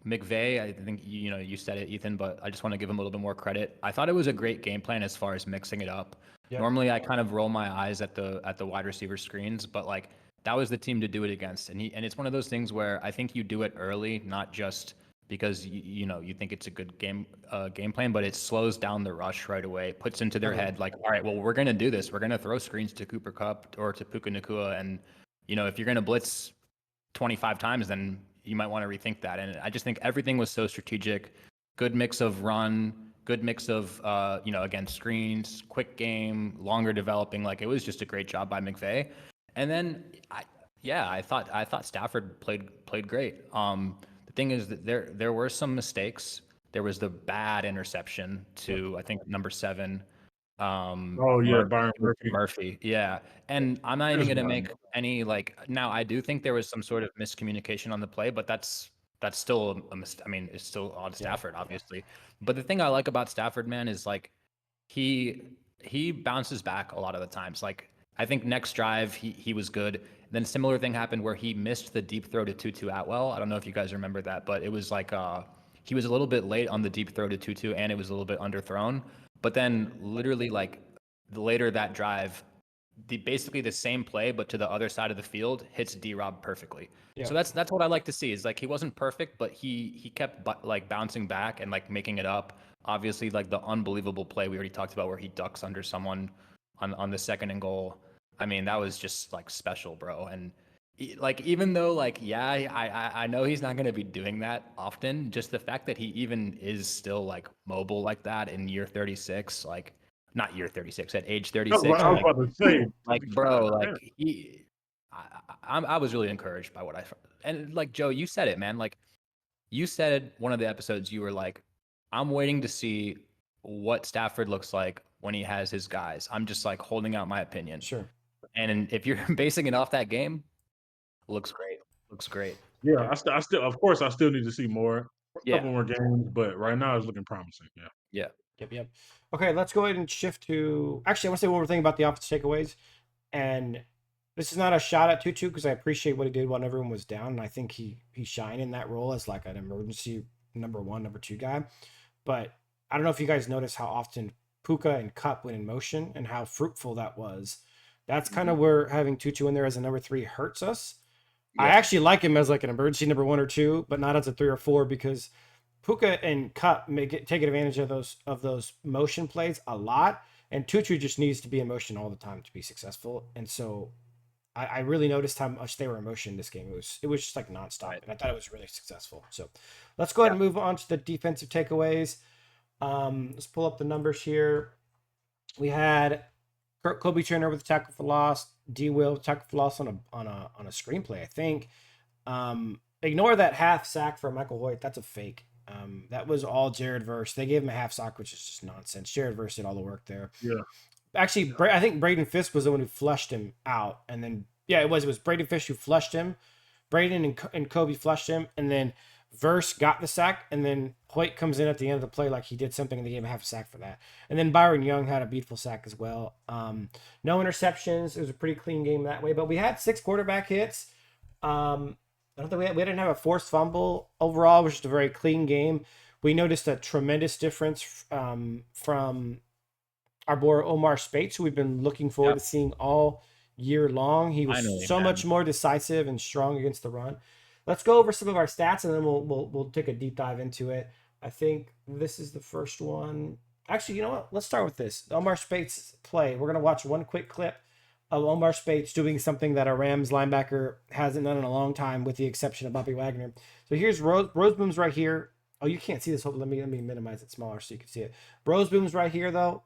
McVay. I think you said it, Ethan, but I just want to give him a little bit more credit. I thought it was a great game plan as far as mixing it up. Yep. Normally, I kind of roll my eyes at the wide receiver screens, but like that was the team to do it against, and it's one of those things where I think you do it early, not just because you think it's a good game plan, but it slows down the rush right away. It puts into their head like, all right, well, we're gonna do this. We're gonna throw screens to Cooper Cup or to Puka Nakua, and if you're gonna blitz 25 times, then you might want to rethink that. And I just think everything was so strategic. Good mix of run, good mix of again screens, quick game, longer developing. Like it was just a great job by McVay. And then I thought Stafford played great. The thing is that there were some mistakes. There was the bad interception to I think number 7. Oh yeah, Byron Murphy. Murphy, yeah. And I'm not even Just gonna Byron make any like now I do think there was some sort of miscommunication on the play, but that's still I mean, it's still on Stafford, obviously. But the thing I like about Stafford, man, is like he he bounces back a lot of the times. Like I think next drive he was good. Then similar thing happened where he missed the deep throw to Tutu Atwell. I don't know if you guys remember that, but it was like he was a little bit late on the deep throw to Tutu and it was a little bit underthrown. But then literally like later that drive, basically the same play but to the other side of the field hits D-Rob perfectly. Yeah. So that's what I like to see is like he wasn't perfect, but he kept like bouncing back and like making it up. Obviously, like the unbelievable play we already talked about where he ducks under someone on the second and goal. I mean, that was just like special, bro. And like even though like yeah, I know he's not going to be doing that often. Just the fact that he even is still like mobile like that in year 36, like not year 36 at age That's 36, what I was like about to say. like bro, God like damn. I was really encouraged by what and like Joe, you said it, man. Like you said one of the episodes, you were like, I'm waiting to see what Stafford looks like when he has his guys. I'm just like holding out my opinion. Sure. And if you're basing it off that game, looks great. Looks great. Yeah, I still, of course, I still need to see more, a Yeah. couple more games, but right now it's looking promising. Yeah. Yeah. Yep. Okay, let's go ahead and shift to. Actually, I want to say one more thing about the offensive takeaways. And this is not a shot at Tutu because I appreciate what he did when everyone was down, and I think he shined in that role as like an emergency number 1, number 2 guy. But I don't know if you guys noticed how often Puka and Cup went in motion and how fruitful that was. That's kind of where having Tutu in there as a number 3 hurts us. I Yeah. actually like him as like an emergency number 1 or 2, but not as a 3 or 4 because Puka and Cup take advantage of those motion plays a lot, and Tutu just needs to be in motion all the time to be successful. And so I really noticed how much they were in motion this game. It was just like nonstop, Right. and I thought it was really successful. So let's go ahead Yeah. and move on to the defensive takeaways. Let's pull up the numbers here. We had Kobe Turner with a tackle for loss, D. Will tackle for loss on a screenplay, I think. Ignore that half sack for Michael Hoyt. That's a fake. That was all Jared Verse. They gave him a half sack, which is just nonsense. Jared Verse did all the work there. Yeah. Actually, I think Braden Fisk was the one who flushed him out, and then it was Braden Fisk who flushed him. Braden and Kobe flushed him, and then Verse got the sack, and then Hoyt comes in at the end of the play like he did something, and they gave him half a sack for that. And then Byron Young had a beautiful sack as well. No interceptions. It was a pretty clean game that way, but we had 6 quarterback hits. I don't think we didn't have a forced fumble overall, which is a very clean game. We noticed a tremendous difference from our boy Omar Spates, who we've been looking forward to seeing all year long. He was Finally, so man. much more decisive and strong against the run. Let's go over some of our stats, and then we'll take a deep dive into it. I think this is the first one. Actually, you know what? Let's start with this. Omar Spates play. We're gonna watch one quick clip of Omar Spates doing something that a Rams linebacker hasn't done in a long time, with the exception of Bobby Wagner. So here's Roseboom's right here. Oh, you can't see this. Let me minimize it smaller so you can see it. Roseboom's right here though,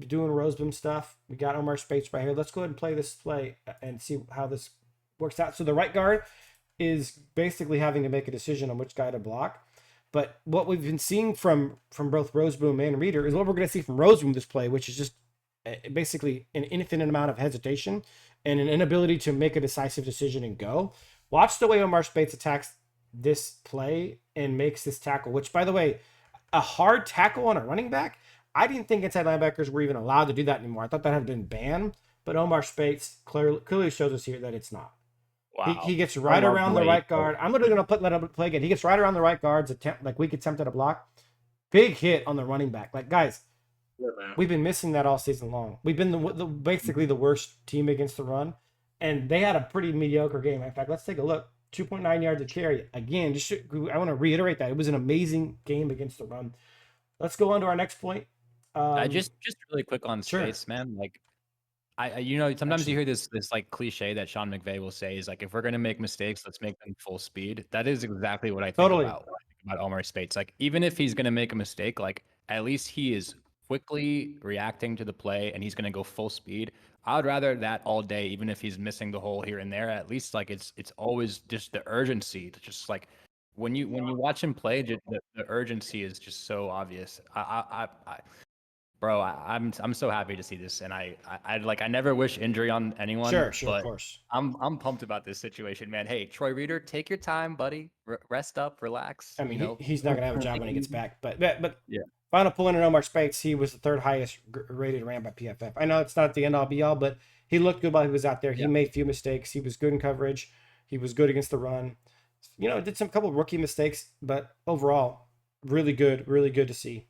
doing Roseboom stuff. We got Omar Spates right here. Let's go ahead and play this play and see how this works out. So the right guard is basically having to make a decision on which guy to block. But what we've been seeing from both Roseboom and Reader is what we're going to see from Roseboom this play, which is just basically an infinite amount of hesitation and an inability to make a decisive decision and go. Watch the way Omar Speights attacks this play and makes this tackle, which, by the way, a hard tackle on a running back. I didn't think inside linebackers were even allowed to do that anymore. I thought that had been banned, but Omar Speights clearly shows us here that it's not. Wow. He gets right around the right guard. I'm literally going to let him play again. He gets right around the right guard's attempt, like weak attempt at a block. Big hit on the running back. Like, guys, we've been missing that all season long. We've been basically the worst team against the run, and they had a pretty mediocre game. In fact, let's take a look. 2.9 yards a carry. Again, I want to reiterate that. It was an amazing game against the run. Let's go on to our next point. Just really quick on Space, man. Like, sometimes you hear this like cliche that Sean McVay will say is like, if we're gonna make mistakes, let's make them full speed. That is exactly what I think about when I think about Omar Speights. Like, even if he's gonna make a mistake, like at least he is quickly reacting to the play and he's gonna go full speed. I would rather that all day, even if he's missing the hole here and there. At least like it's always just the urgency to just like when you watch him play, the urgency is just so obvious. Bro, I'm so happy to see this, and I never wish injury on anyone. Sure, but of course. I'm pumped about this situation, man. Hey, Troy Reader, take your time, buddy. Rest up, relax. I mean, he's not gonna have a job when he gets back. But yeah. Final point on Omar Speights, he was the third highest rated ram by PFF. I know it's not the end all be all, but he looked good while he was out there. He made few mistakes. He was good in coverage. He was good against the run. Did some couple of rookie mistakes, but overall, really good to see.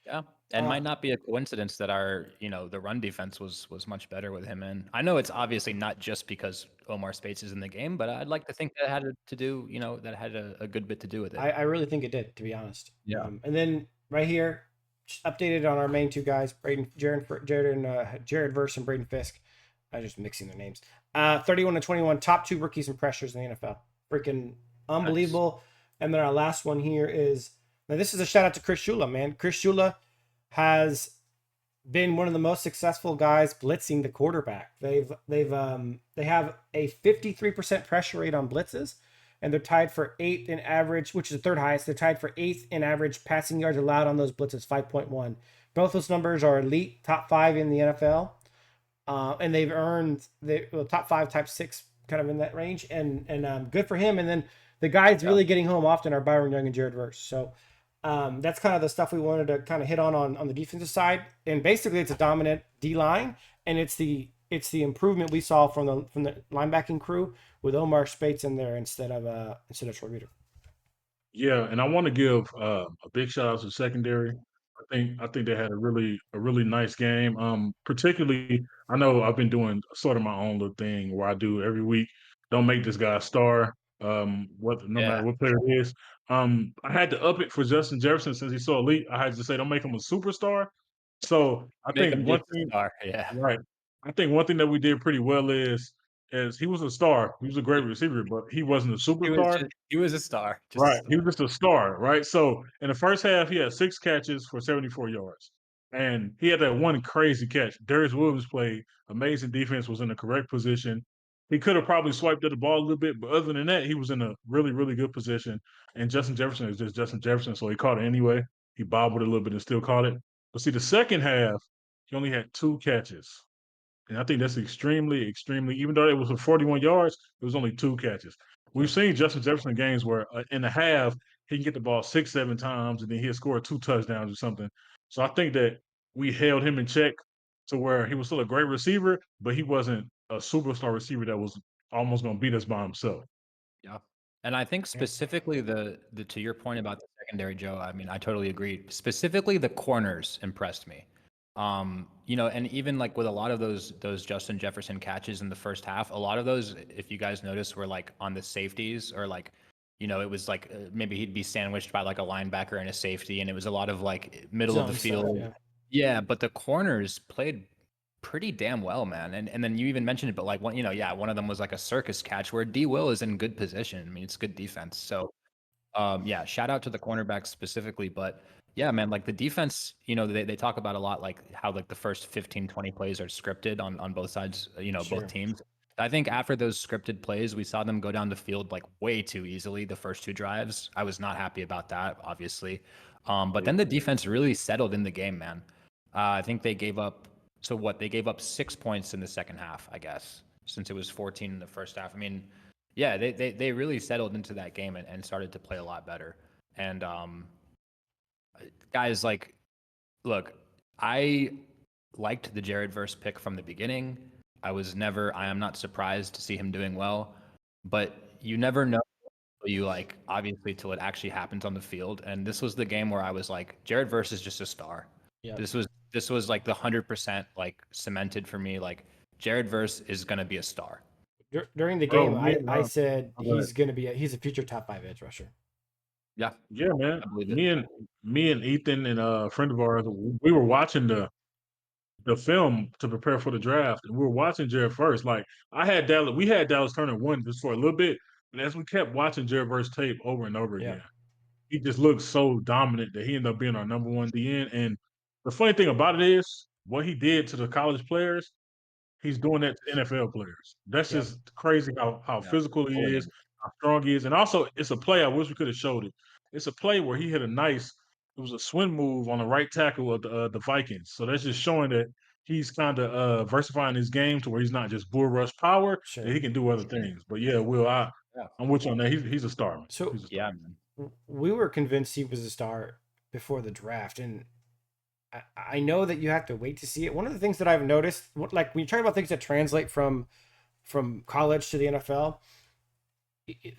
Yeah. And might not be a coincidence that our, the run defense was much better with him in. I know it's obviously not just because Omar Speights is in the game, but I'd like to think that had to do, that had a good bit to do with it. I really think it did, to be honest. Yeah. And then right here, just updated on our main two guys, Jared Verse and Braden Fisk. I'm just mixing their names. 31-21, top two rookies and pressures in the NFL. Freaking unbelievable. Nice. And then our last one here is, now this is a shout out to Chris Shula, man. Chris Shula has been one of the most successful guys blitzing the quarterback. They have a 53% pressure rate on blitzes, and they're tied for 8th in average, which is the third highest. They're tied for 8th in average passing yards allowed on those blitzes, 5.1. Both those numbers are elite, top 5 in the NFL, and they've earned the top 5, top 6, kind of in that range, and good for him. And then the guys really getting home often are Byron Young and Jared Verse. So. That's kind of the stuff we wanted to kind of hit on the defensive side, and basically it's a dominant D line, and it's the improvement we saw from the linebacking crew with Omar Speights in there instead of Troy Reader. Yeah, and I want to give a big shout out to the secondary. I think they had a really nice game. Particularly, I know I've been doing sort of my own little thing where I do every week. Don't make this guy a star. No matter what player it is. I had to up it for Justin Jefferson since he's so elite. I had to say don't make him a superstar. So I think one thing, right? I think one thing that we did pretty well is he was a star. He was a great receiver, but he wasn't a superstar. He was a star. Right. He was just a star, right? So in the first half, he had 6 catches for 74 yards. And he had that one crazy catch. Darius Williams played amazing defense, was in the correct position. He could have probably swiped at the ball a little bit, but other than that, he was in a really good position. And Justin Jefferson is just Justin Jefferson, so he caught it anyway. He bobbled a little bit and still caught it. But see, the second half, he only had 2 catches. And I think that's extremely, even though it was for 41 yards, it was only 2 catches. We've seen Justin Jefferson games where in the half, he can get the ball 6, 7 times, and then he'll score 2 touchdowns or something. So I think that we held him in check to where he was still a great receiver, but he wasn't a superstar receiver that was almost going to beat us by himself. Yeah. And I think specifically the to your point about the secondary, Joe, I mean, I totally agree. Specifically, the corners impressed me. And even like with a lot of those Justin Jefferson catches in the first half, a lot of those, if you guys notice, were like on the safeties or like, it was like maybe he'd be sandwiched by like a linebacker and a safety, and it was a lot of like middle of the field. Yeah, but the corners played pretty damn well, man. And then you even mentioned it, but like one of them was like a circus catch where D Will is in good position. I mean, it's good defense. So shout out to the cornerbacks specifically, but yeah, man, like the defense, they talk about a lot, like how like the first 15, 20 plays are scripted on both sides, both teams. I think after those scripted plays, we saw them go down the field like way too easily the first 2 drives. I was not happy about that, obviously. But then the defense really settled in the game, man. I think they gave up 6 points in the second half, I guess. since it was 14 in the first half. I mean, yeah, they really settled into that game and started to play a lot better. And guys, like, look, I liked the Jared Verse pick from the beginning. I am not surprised to see him doing well, but you never know you like obviously till it actually happens on the field. And this was the game where I was like, Jared Verse is just a star. Yeah. This was like the 100% like cemented for me. Like Jared Verse is gonna be a star. During the Bro, game, I said but he's a future top 5 edge rusher. Yeah, yeah, man. I believe it. Me and Ethan and a friend of ours, we were watching the film to prepare for the draft, and we were watching Jared first. Like we had Dallas Turner one just for a little bit, but as we kept watching Jared Verse tape over and over Yeah. again, he just looked so dominant that he ended up being our number one DN. And the funny thing about it is what he did to the college players. He's doing that to NFL players. That's Yep. just crazy how Yeah. physical he Oh yeah. is, how strong he is, and also it's a play. I wish we could have showed it. It's a play where he hit a nice. It was a swing move on the right tackle of the Vikings. So that's just showing that he's kind of versifying his game to where he's not just bull rush power, that Sure. he can do other things. But yeah, Will, Yeah. I'm with you on that. He's a star, man. So He's a star. Yeah, man. we were convinced he was a star before the draft, and I know that you have to wait to see it. One of the things that I've noticed, like when you talk about things that translate from college to the NFL,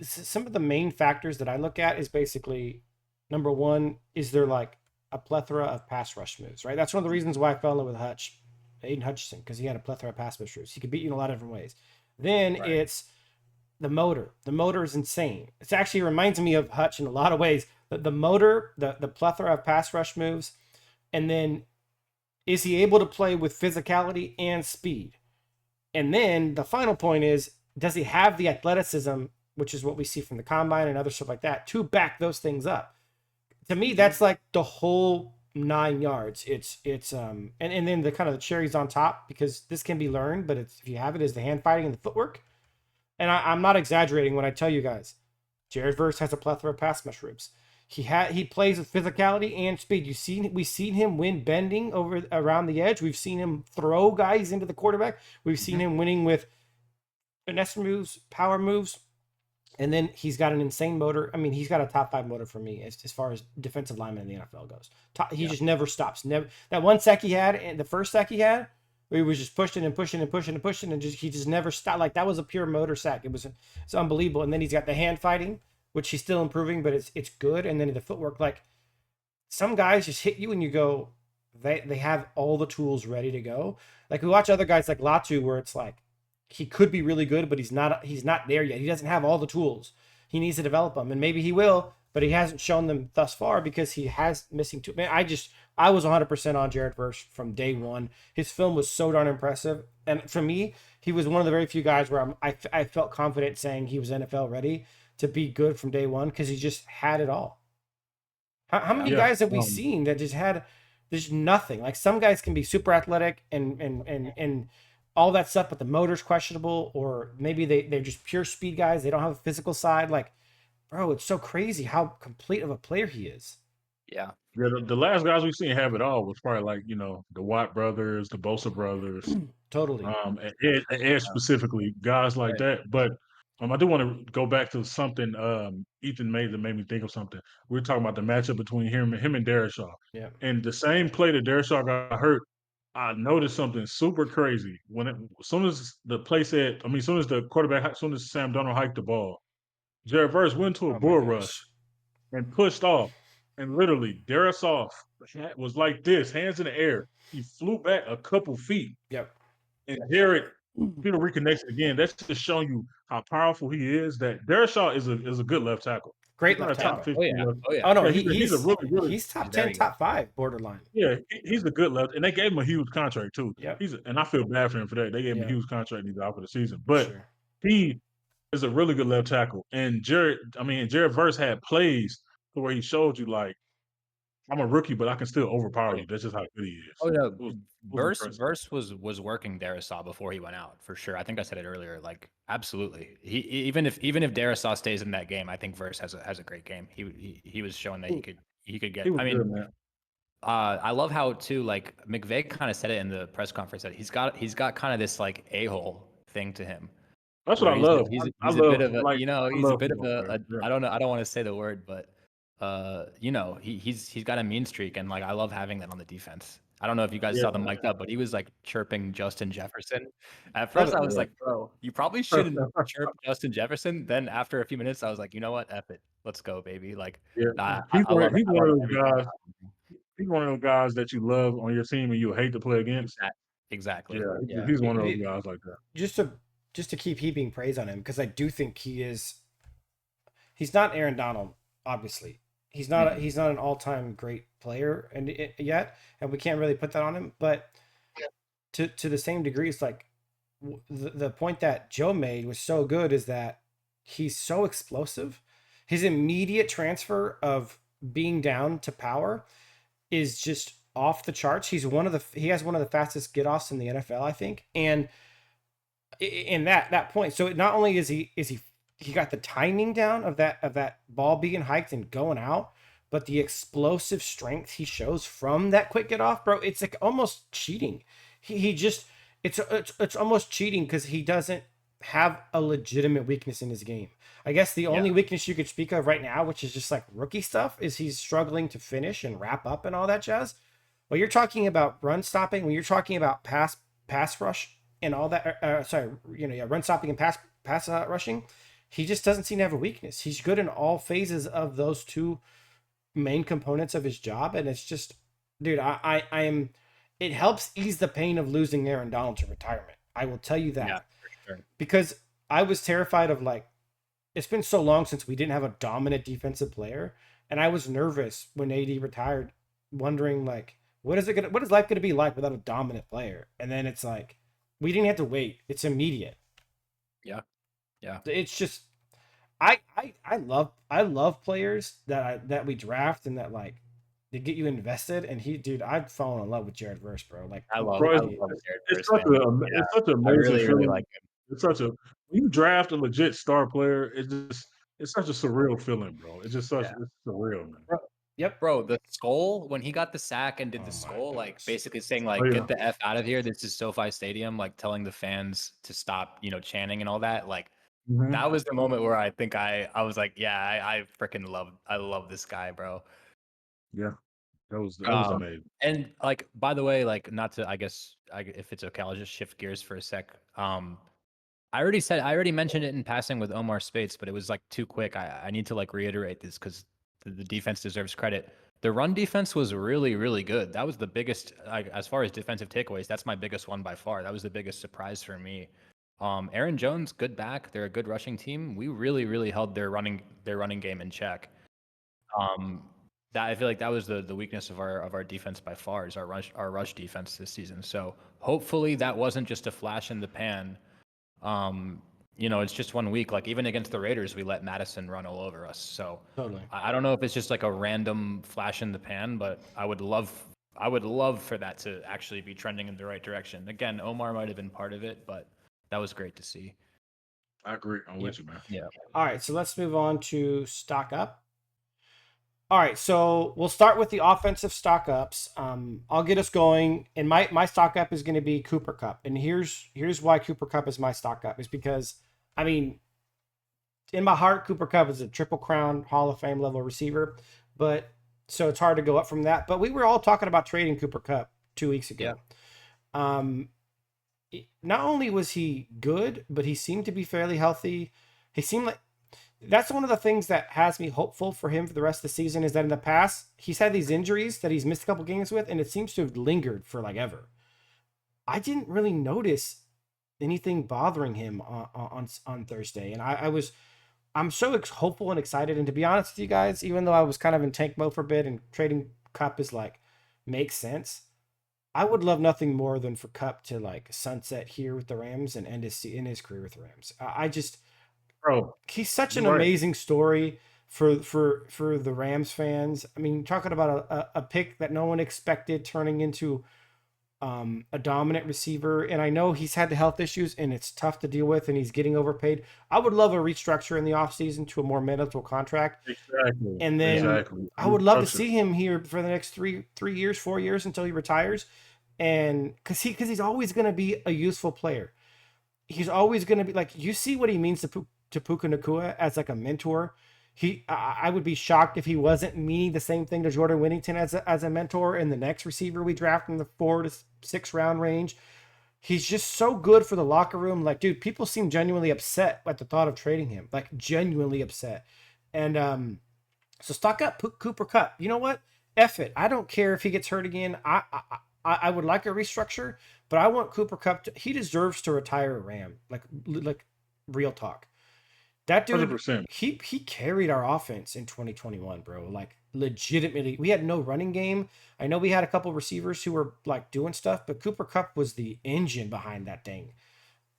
some of the main factors that I look at is basically number one, is there like a plethora of pass rush moves, right? That's one of the reasons why I fell in love with Aiden Hutchinson, because he had a plethora of pass rush moves. He could beat you in a lot of different ways. Then Right. it's the motor. The motor is insane. It actually reminds me of Hutch in a lot of ways. The motor, the plethora of pass rush moves, and then is he able to play with physicality and speed? And then the final point is, does he have the athleticism, which is what we see from the combine and other stuff like that, to back those things up? To me, that's like the whole 9 yards. And then the kind of the cherries on top, because this can be learned, but if you have it, is the hand fighting and the footwork. And I'm not exaggerating when I tell you guys, Jared Verse has a plethora of pass mushrooms. He plays with physicality and speed. We've seen him win bending over around the edge. We've seen him throw guys into the quarterback. We've seen him winning with finesse moves, power moves, and then he's got an insane motor. I mean, he's got a top 5 motor for me as far as defensive lineman in the NFL goes. He just never stops. Never that one sack he had, and the first sack he had, where he was just pushing and pushing and pushing and pushing, and he just never stopped. Like that was a pure motor sack. It's unbelievable. And then he's got the hand fighting, which he's still improving, but it's good. And then the footwork, like some guys just hit you and you go, they have all the tools ready to go. Like we watch other guys like Latu, where it's like he could be really good, but he's not there yet. He doesn't have all the tools. He needs to develop them, and maybe he will, but he hasn't shown them thus far because he has missing tools. Man, I was 100% on Jared Verse from day one. His film was so darn impressive, and for me, he was one of the very few guys where I felt confident saying he was NFL ready to be good from day one because he just had it all. How many Yeah. guys have we seen that just had there's nothing? Like some guys can be super athletic and all that stuff, but the motor's questionable, or maybe they're just pure speed guys. They don't have a physical side. Like, bro, it's so crazy how complete of a player he is. Yeah. Yeah, the last guys we've seen have it all was probably like the Watt brothers, the Bosa brothers, Totally. and Ed specifically, guys like Right. that. But I do want to go back to something Ethan made that made me think of something. We were talking about the matchup between him and Darrishaw. Yeah. And the same play that Darrishaw got hurt, I noticed something super crazy. As soon as the play said, I mean, as soon as the quarterback, as soon as Sam Darnold hiked the ball, Jared Verse went to a Oh my bull rush gosh. and pushed off. And literally, Darrisaw was like this, hands in the air. He flew back a couple feet, Yep. and Jared Peter reconnects again. That's just showing you how powerful he is. That Darrisaw is a good left tackle. He's Great not a left top tackle. 15 Oh yeah. left. Oh yeah. Oh no, Yeah, he's a really really he's top He's 10, very good. top 5 borderline. yeah. He's a good left, and they gave him a huge contract too. Yep. And I feel bad for him for that. They gave him a Yeah, huge contract and he's out for the season, for but sure. he is a really good left tackle. And Jared Verse had plays to where he showed you like I'm a rookie, but I can still overpower you. That's just how good he is. Oh no, It was impressive. Verse was working Darisaw before he went out for sure. I think I said it earlier. Like absolutely, even if Darisaw stays in that game, I think Verse has a great game. He was showing that he could He get. was I good, mean, man. I love how too like McVay kind of said it in the press conference that he's got kind of this like a-hole thing to him. That's what Where I love. I he's a bit love of a, like I he's a love bit of football players. I don't know, I don't want to say the word, but he's got a mean streak, and like I love having that on the defense. I don't know if you guys Yeah. saw the mic'd up, but he was like chirping Justin Jefferson. At Love first, it. I was like, bro, you probably shouldn't chirp Justin Jefferson. Then after a few minutes, I was like, you know what, F it, let's go, baby. Like, Yeah. I love He's I one love of those everything guys. about him. He's one of those guys that you love on your team and you hate to play against. Exactly. Yeah, Yeah. he's one of those guys like that. Just to keep heaping praise on him, because I do think he's not Aaron Donald, obviously. He's not an all-time great player yet, and we can't really put that on him, but to the same degree, it's like the point that Joe made was so good, is that he's so explosive. His immediate transfer of being down to power is just off the charts. He has one of the fastest get offs in the NFL, I think. And in that point, so not only he got the timing down of that ball being hiked and going out, but the explosive strength he shows from that quick get off, bro, it's like almost cheating. He just it's almost cheating, because he doesn't have a legitimate weakness in his game. I guess the only weakness you could speak of right now, which is just like rookie stuff, is he's struggling to finish and wrap up and all that jazz. When you're talking about run stopping, when you're talking about pass rush and all that, run stopping and pass rushing, he just doesn't seem to have a weakness. He's good in all phases of those two main components of his job, and it's just, dude, I am. It helps ease the pain of losing Aaron Donald to retirement. I will tell you that. Yeah, for sure. Because I was terrified of, like, it's been so long since we didn't have a dominant defensive player, and I was nervous when AD retired, wondering like, what is life gonna be like without a dominant player? And then it's like, we didn't have to wait. It's immediate. Yeah. Yeah. It's just, I love players that we draft and that, like, they get you invested. And dude, I've fallen in love with Jared Verse, bro. Like, I love Bro, Jared it's Verse, such man. it's such an I amazing really, really feeling. like him. It's such a when you draft a legit star player, it's such a surreal feeling, bro. It's just such it's surreal, man. Yep. Bro, the skull, when he got the sack and did Oh the my skull, like goodness. basically saying Oh, like, yeah. get the F out of here. This is SoFi Stadium, like telling the fans to stop, chanting and all that. Like Mhm. that was the moment where I think I was like, yeah, I freaking love this guy, bro. Yeah. That was amazing. And like, by the way, like, not to, I guess, if it's okay, I'll just shift gears for a sec. I already mentioned it in passing with Omar Spates, but it was like too quick. I need to like reiterate this because the defense deserves credit. The run defense was really, really good. That was the biggest, like, as far as defensive takeaways, that's my biggest one by far. That was the biggest surprise for me. Aaron Jones, good back. They're a good rushing team. We really, really held their running game in check. That I feel like that was the weakness of our defense by far, is our rush defense this season. So hopefully that wasn't just a flash in the pan. It's just 1 week. Like, even against the Raiders, we let Madison run all over us. So Totally. I don't know if it's just like a random flash in the pan, but I would love for that to actually be trending in the right direction. Again, Omar might have been part of it, but that was great to see. I agree. I'm with you, man. Yeah. All right, so let's move on to stock up. All right, so we'll start with the offensive stock ups. I'll get us going, and my stock up is going to be Cooper Kupp, and here's why Cooper Kupp is my stock up, is because, I mean, in my heart, Cooper Kupp is a Triple Crown Hall of Fame level receiver, but so it's hard to go up from that. But we were all talking about trading Cooper Kupp 2 weeks ago. Not only was he good, but he seemed to be fairly healthy. He seemed like, that's one of the things that has me hopeful for him for the rest of the season, is that in the past, he's had these injuries that he's missed a couple games with, and it seems to have lingered for like ever. I didn't really notice anything bothering him on Thursday, and I'm so hopeful and excited. And to be honest with you guys, even though I was kind of in tank mode for a bit, and trading Kupp is like, makes sense, I would love nothing more than for Kupp to like sunset here with the Rams and end his career with the Rams. I just, Bro, he's such an you're right. amazing story for the Rams fans. I mean, talking about a pick that no one expected turning into a dominant receiver. And I know he's had the health issues and it's tough to deal with, and he's getting overpaid. I would love a restructure in the offseason to a more manageable contract. Exactly. And then Exactly. I would love to see him here for the next 4 years until he retires. And because he's always going to be a useful player. he's always going to be like, you see what he means to Puka Nakua as like a mentor. I would be shocked if he wasn't meaning the same thing to Jordan Whittington as a mentor and the next receiver we draft in the 4 to 6 round range. He's just so good for the locker room. Like, dude, people seem genuinely upset at the thought of trading him, like genuinely upset. And so stock up Cooper Kupp. You know what? F it. I don't care if he gets hurt again. I would like a restructure, but I want Cooper Kupp. He deserves to retire a Ram. Like real talk. That dude, 100%. he carried our offense in 2021, bro. Like legitimately, we had no running game. I know we had a couple receivers who were like doing stuff, but Cooper Kupp was the engine behind that thing.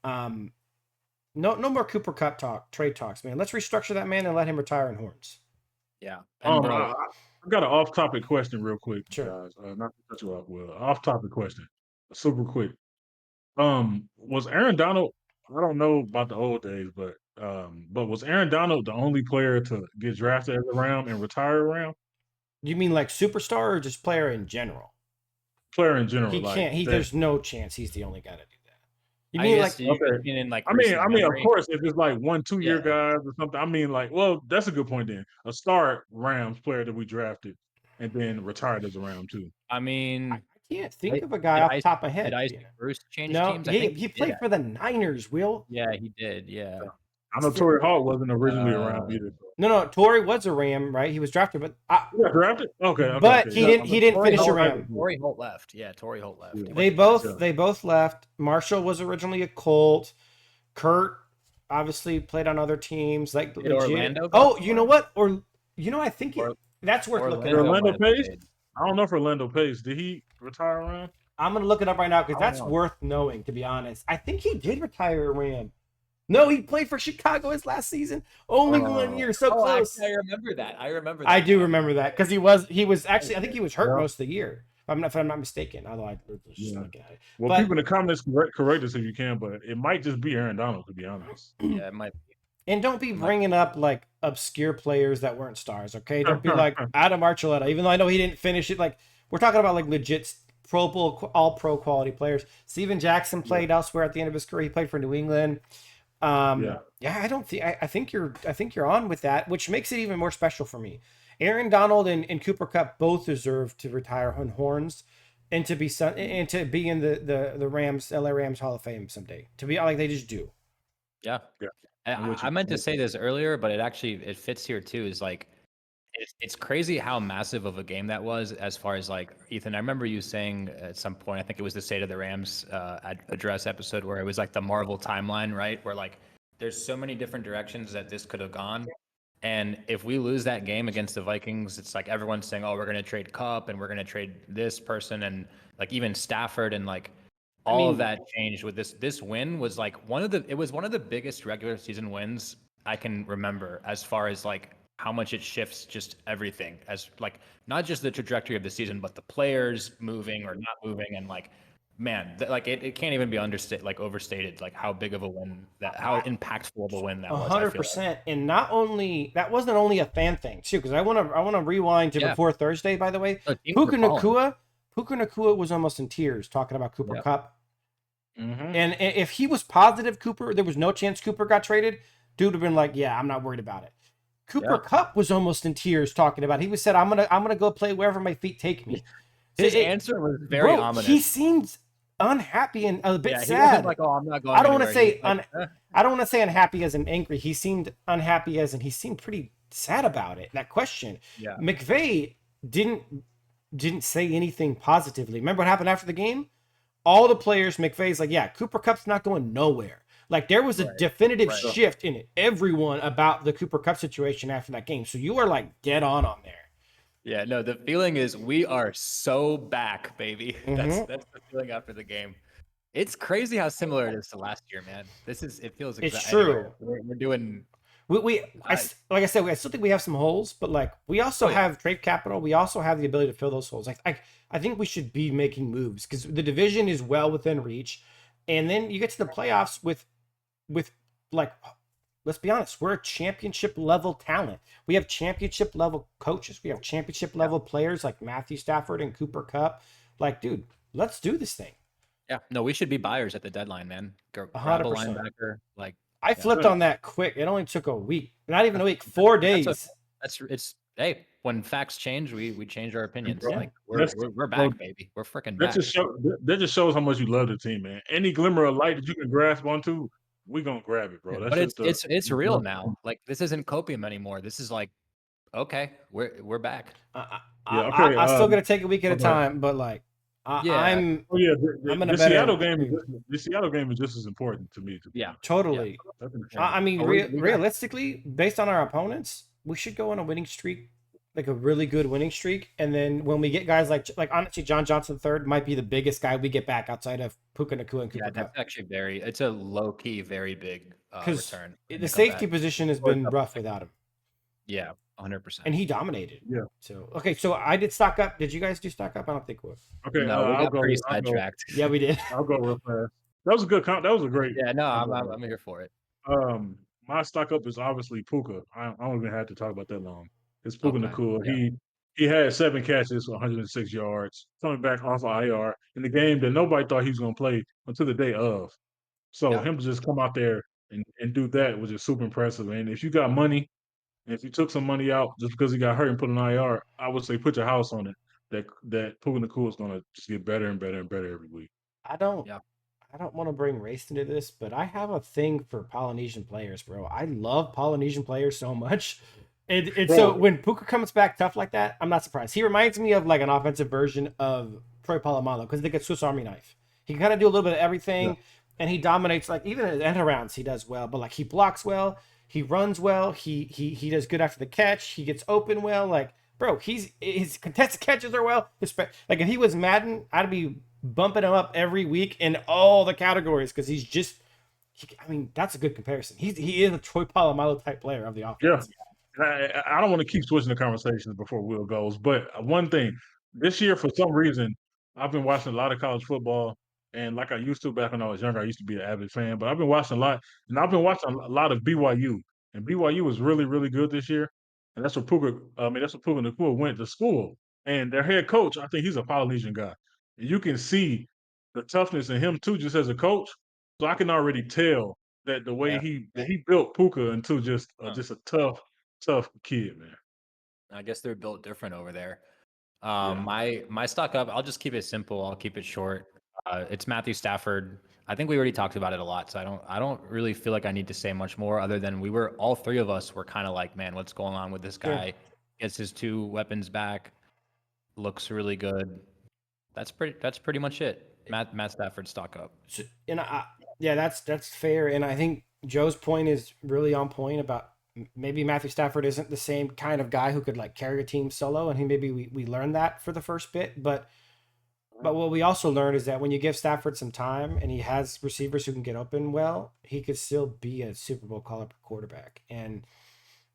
No more Cooper Kupp trade talks, man. Let's restructure that man and let him retire in horns. Yeah. And bro, I got an off-topic question real quick, Sure. guys. Not to cut you off, Will. Off-topic question, super quick. Was Aaron Donald? I don't know about the old days, but was Aaron Donald the only player to get drafted as a Ram and retire a Ram? You mean like superstar or just player in general? Player in general. He like can't. that. There's no chance he's the only guy to do that. You I mean guess like? you Okay. mean in like I mean, recent of memory? course, if it's like 1-2 year Yeah. guys or something. I mean, like, well, that's a good point then. A star Rams player that we drafted and then retired as a Ram too. I mean, I can't think of a guy off the top of my head. Did Isaac Bruce change No, teams? I he think he played for the Niners. Will. Yeah, he did. Yeah. I know Torrey Hall wasn't originally a Ram either. So. No, Torrey was a Ram, right? He was drafted, but He got drafted. Okay, but okay. he didn't Torrey finish a Holt- Ram. Torrey Holt left. Yeah, Torrey Holt left. Yeah. They both left. Marshall was originally a Colt. Kurt obviously played on other teams. Like Did Orlando go Oh, for you know what? Or you know, I think that's worth looking Did at. Orlando might have Pace? played. I don't know if Orlando Pace. Did he retire a Ram? I'm gonna look it up right now because I don't that's know. worth knowing. To be honest, I think he did retire a Ram. No, he played for Chicago his last season. Only 1 year, so close. Actually, I remember that. I do remember that because he was actually. I think he was hurt most of the year. If I'm not mistaken. Although I was just looking at it. Well, But- people in the comments correct us if you can, but it might just be Aaron Donald, to be honest. Yeah, it might be. And don't be bringing up like obscure players that weren't stars, okay? Don't be like Adam Archuleta, even though I know he didn't finish it. Like we're talking about like legit all pro quality players. Steven Jackson played elsewhere at the end of his career. He played for New England. I think you're on with that, which makes it even more special for me. Aaron Donald and Cooper Kupp both deserve to retire on horns and to be in the Rams, LA Rams Hall of Fame someday. To be like they just do. Yeah. Yeah. I meant to say this earlier, but it fits here too. Is like it's crazy how massive of a game that was. As far as like Ethan, I remember you saying at some point, I think it was the State of the Rams address episode, where it was like the Marvel timeline, right? Where like there's so many different directions that this could have gone. And if we lose that game against the Vikings, it's like everyone's saying, "Oh, we're going to trade Kupp and we're going to trade this person," and like even Stafford and like. All of that changed with this win was like one of the biggest regular season wins I can remember, as far as like how much it shifts just everything, as like not just the trajectory of the season, but the players moving or not moving. And like, man, like it can't even be overstated, like how big of a win how impactful of a win that was. 100%. And not only that wasn't only a fan thing too, because I want to rewind to before Thursday, by the way. Puka Nakua was almost in tears talking about Cooper Kupp. Mm-hmm. And if he was positive there was no chance Cooper got traded, dude would have been like, yeah, I'm not worried about it. Cooper Kupp was almost in tears talking about it. He said, I'm gonna go play wherever my feet take me. His answer was very ominous. He seemed unhappy and a bit sad. He wasn't like, oh, I'm not going. I don't want to say unhappy as in angry. He seemed unhappy as in he seemed pretty sad about it. That question. Yeah. McVay didn't say anything positively. Remember what happened after the game? All the players, McVay's like, yeah, Cooper Kupp's not going nowhere. Like there was a definitive shift in everyone about the Cooper Kupp situation after that game. So you are like dead on there. Yeah, no, the feeling is we are so back, baby. Mm-hmm. That's the feeling after the game. It's crazy how similar it is to last year, man. It feels it's true. We're doing. Like I said, I still think we have some holes, but like we also have trade capital. We also have the ability to fill those holes. I think we should be making moves because the division is well within reach, and then you get to the playoffs with like, let's be honest, we're a championship level talent. We have championship level coaches. We have championship level players like Matthew Stafford and Cooper Kupp. Like, dude, let's do this thing. Yeah, no, we should be buyers at the deadline, man. Grab a 100%. linebacker, like I yeah. flipped on that quick. It only took a week, not even a week, 4 That's days. it's hey, when facts change, we change our opinions. Bro, Yeah. Like that's we're bro, back, baby. We're freaking that back. just shows how much you love the team, man. Any glimmer of light that you can grasp onto, we gonna grab it, bro. Yeah. That's But just it's real now. Like this isn't copium anymore. This is like okay, we're back. yeah. Okay. I still gonna take a week at a Okay. time, but like Yeah, I'm Oh yeah, I'm in the a better Seattle game is the Seattle game is just as important to me. To be yeah, honest. totally. yeah. I mean, But we got realistically, based on our opponents, we should go on a winning streak, like a really good winning streak. And then when we get guys like honestly, John Johnson III might be the biggest guy we get back outside of Puka Nakua and Cooper that's Kupp. actually it's a low key, very big Because return. the safety position has been rough without him, Yeah, 100%. and he dominated. Yeah. So okay, so I did stock up. Did you guys do stock up? I don't think we. Okay. No, we I'll got go. pretty I'll go. sidetracked. Yeah, we did. I'll go real fast. That was a good. That was a great. Yeah, no, combo, I'm here for it. My stock up is obviously Puka. I don't even have to talk about that long. It's Puka Okay, Nakua. yeah. He had 7 catches, 106 yards, coming back off of IR in the game that nobody thought he was going to play until the day of. So Yeah. him to just come out there and do that was just super impressive. And if you got money, and if you took some money out just because he got hurt and put an IR, I would say put your house on it. That Puka Nakua is going to just get better and better and better every week. I don't. Yeah. I don't want to bring race into this, but I have a thing for Polynesian players, bro. I love Polynesian players so much. So when Puka comes back tough like that, I'm not surprised. He reminds me of like an offensive version of Troy Polamalu because they get Swiss Army knife. He can kind of do a little bit of everything, and he dominates. Like even in end arounds, he does well. But like he blocks well, he runs well, he does good after the catch. He gets open well. Like bro, his contested catches are well. Like if he was Madden, I'd be bumping him up every week in all the categories because he's just. I mean, that's a good comparison. He is a Troy Polamalu type player of the offense. Yeah. I don't want to keep switching the conversations before Will goes, but one thing this year, for some reason, I've been watching a lot of college football, and like I used to back when I was younger, I used to be an avid fan, but I've been watching a lot, and I've been watching a lot of BYU, and BYU was really, really good this year, and that's where that's where Puka Nakua went to school, and their head coach, I think he's a Polynesian guy, and you can see the toughness in him too, just as a coach. So I can already tell that the way he built Puka into just a tough kid, man. I guess they're built different over there. Yeah. My stock up, I'll just keep it simple. I'll keep it short. It's Matthew Stafford. I think we already talked about it a lot, so I don't really feel like I need to say much more other than all 3 of us were kind of like, man, what's going on with this guy? Gets his 2 weapons back, looks really good. That's pretty much it. Matt Stafford stock up. So, and yeah, that's fair. And I think Joe's point is really on point about maybe Matthew Stafford isn't the same kind of guy who could like carry a team solo, and we learned that for the first bit, but what we also learned is that when you give Stafford some time and he has receivers who can get open well, he could still be a Super Bowl caliber quarterback, and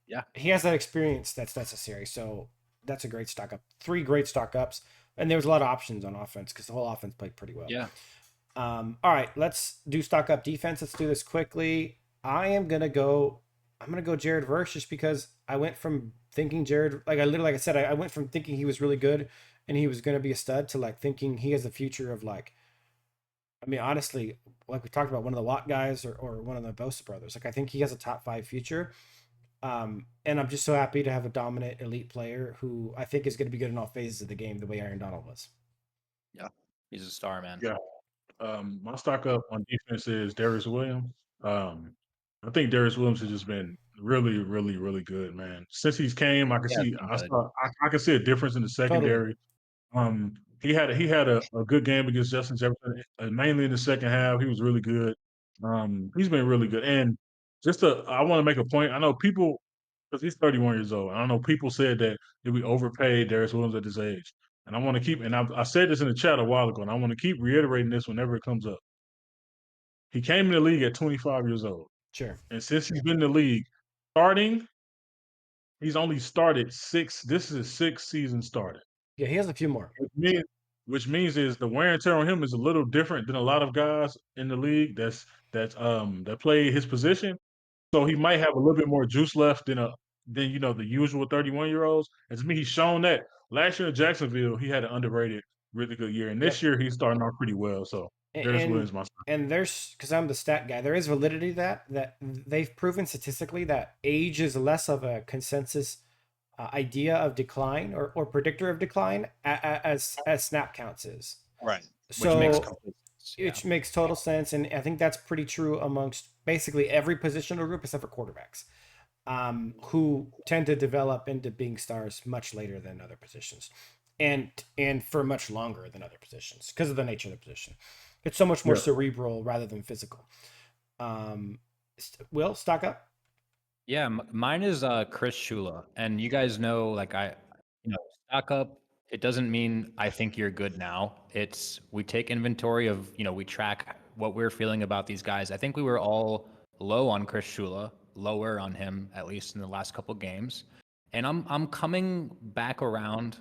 Yeah. he has that experience that's necessary. So that's a great stock up. 3 great stock ups, and there was a lot of options on offense because the whole offense played pretty well. Yeah. All right, let's do stock up defense. Let's do this quickly. I'm gonna go Jared Verse just because I went from thinking Jared, like I said, I went from thinking he was really good and he was gonna be a stud to like thinking he has the future of like. I mean, honestly, like we talked about, one of the Watt guys or one of the Bosa brothers. Like I think he has a top 5 future. And I'm just so happy to have a dominant elite player who I think is going to be good in all phases of the game, the way Aaron Donald was. Yeah. He's a star, man. Yeah. My stock up on defense is Darius Williams. I think Darius Williams has just been really, really, really good, man. Since he's came, I can Yeah, see been I good. saw I can see a difference in the secondary. He had a good game against Justin Jefferson, mainly in the second half. He was really good. He's been really good. And I want to make a point. I know people, because he's 31 years old. And I know people said that we overpaid Darius Williams at this age. And I want to keep, and I said this in the chat a while ago, and I want to keep reiterating this whenever it comes up. He came in the league at 25 years old. Sure. And since he's been in the league, starting, he's only started 6. This is his 6th season started. Yeah, he has a few more. Which means is the wear and tear on him is a little different than a lot of guys in the league that play his position. So he might have a little bit more juice left than the usual 31-year-olds. And to me, he's shown that. Last year in Jacksonville, he had an underrated, really good year. And this year he's starting off pretty well. So Darius and Williams, my son. and there's, because I'm the stat guy, there is validity to that they've proven statistically that age is less of a consensus idea of decline or predictor of decline as snap counts is. Right. Which makes So complete sense. Yeah. which makes total sense, and I think that's pretty true amongst basically every positional group except for quarterbacks, who tend to develop into being stars much later than other positions, and for much longer than other positions because of the nature of the position. It's so much more Yeah. cerebral rather than physical. Um, Will, stock up. Yeah, mine is Chris Shula, and you guys know, like stock up. It doesn't mean I think you're good now. It's we take inventory of, we track what we're feeling about these guys. I think we were all low on Chris Shula, lower on him at least in the last couple games, and I'm coming back around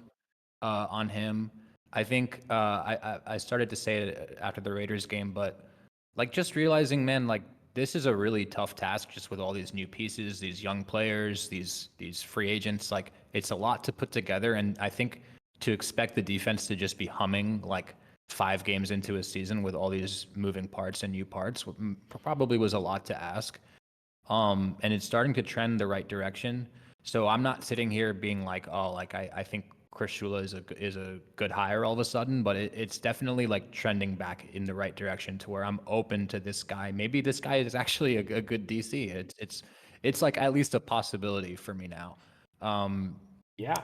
on him. I think I started to say it after the Raiders game, but like just realizing, man, like this is a really tough task just with all these new pieces, these young players, these free agents. Like it's a lot to put together, and I think to expect the defense to just be humming like 5 games into a season with all these moving parts and new parts probably was a lot to ask. And it's starting to trend the right direction. So I'm not sitting here being like, oh, like I think Chris Shula is a good hire all of a sudden, but it's definitely like trending back in the right direction to where I'm open to this guy. Maybe this guy is actually a good DC. It's like at least a possibility for me now. Yeah,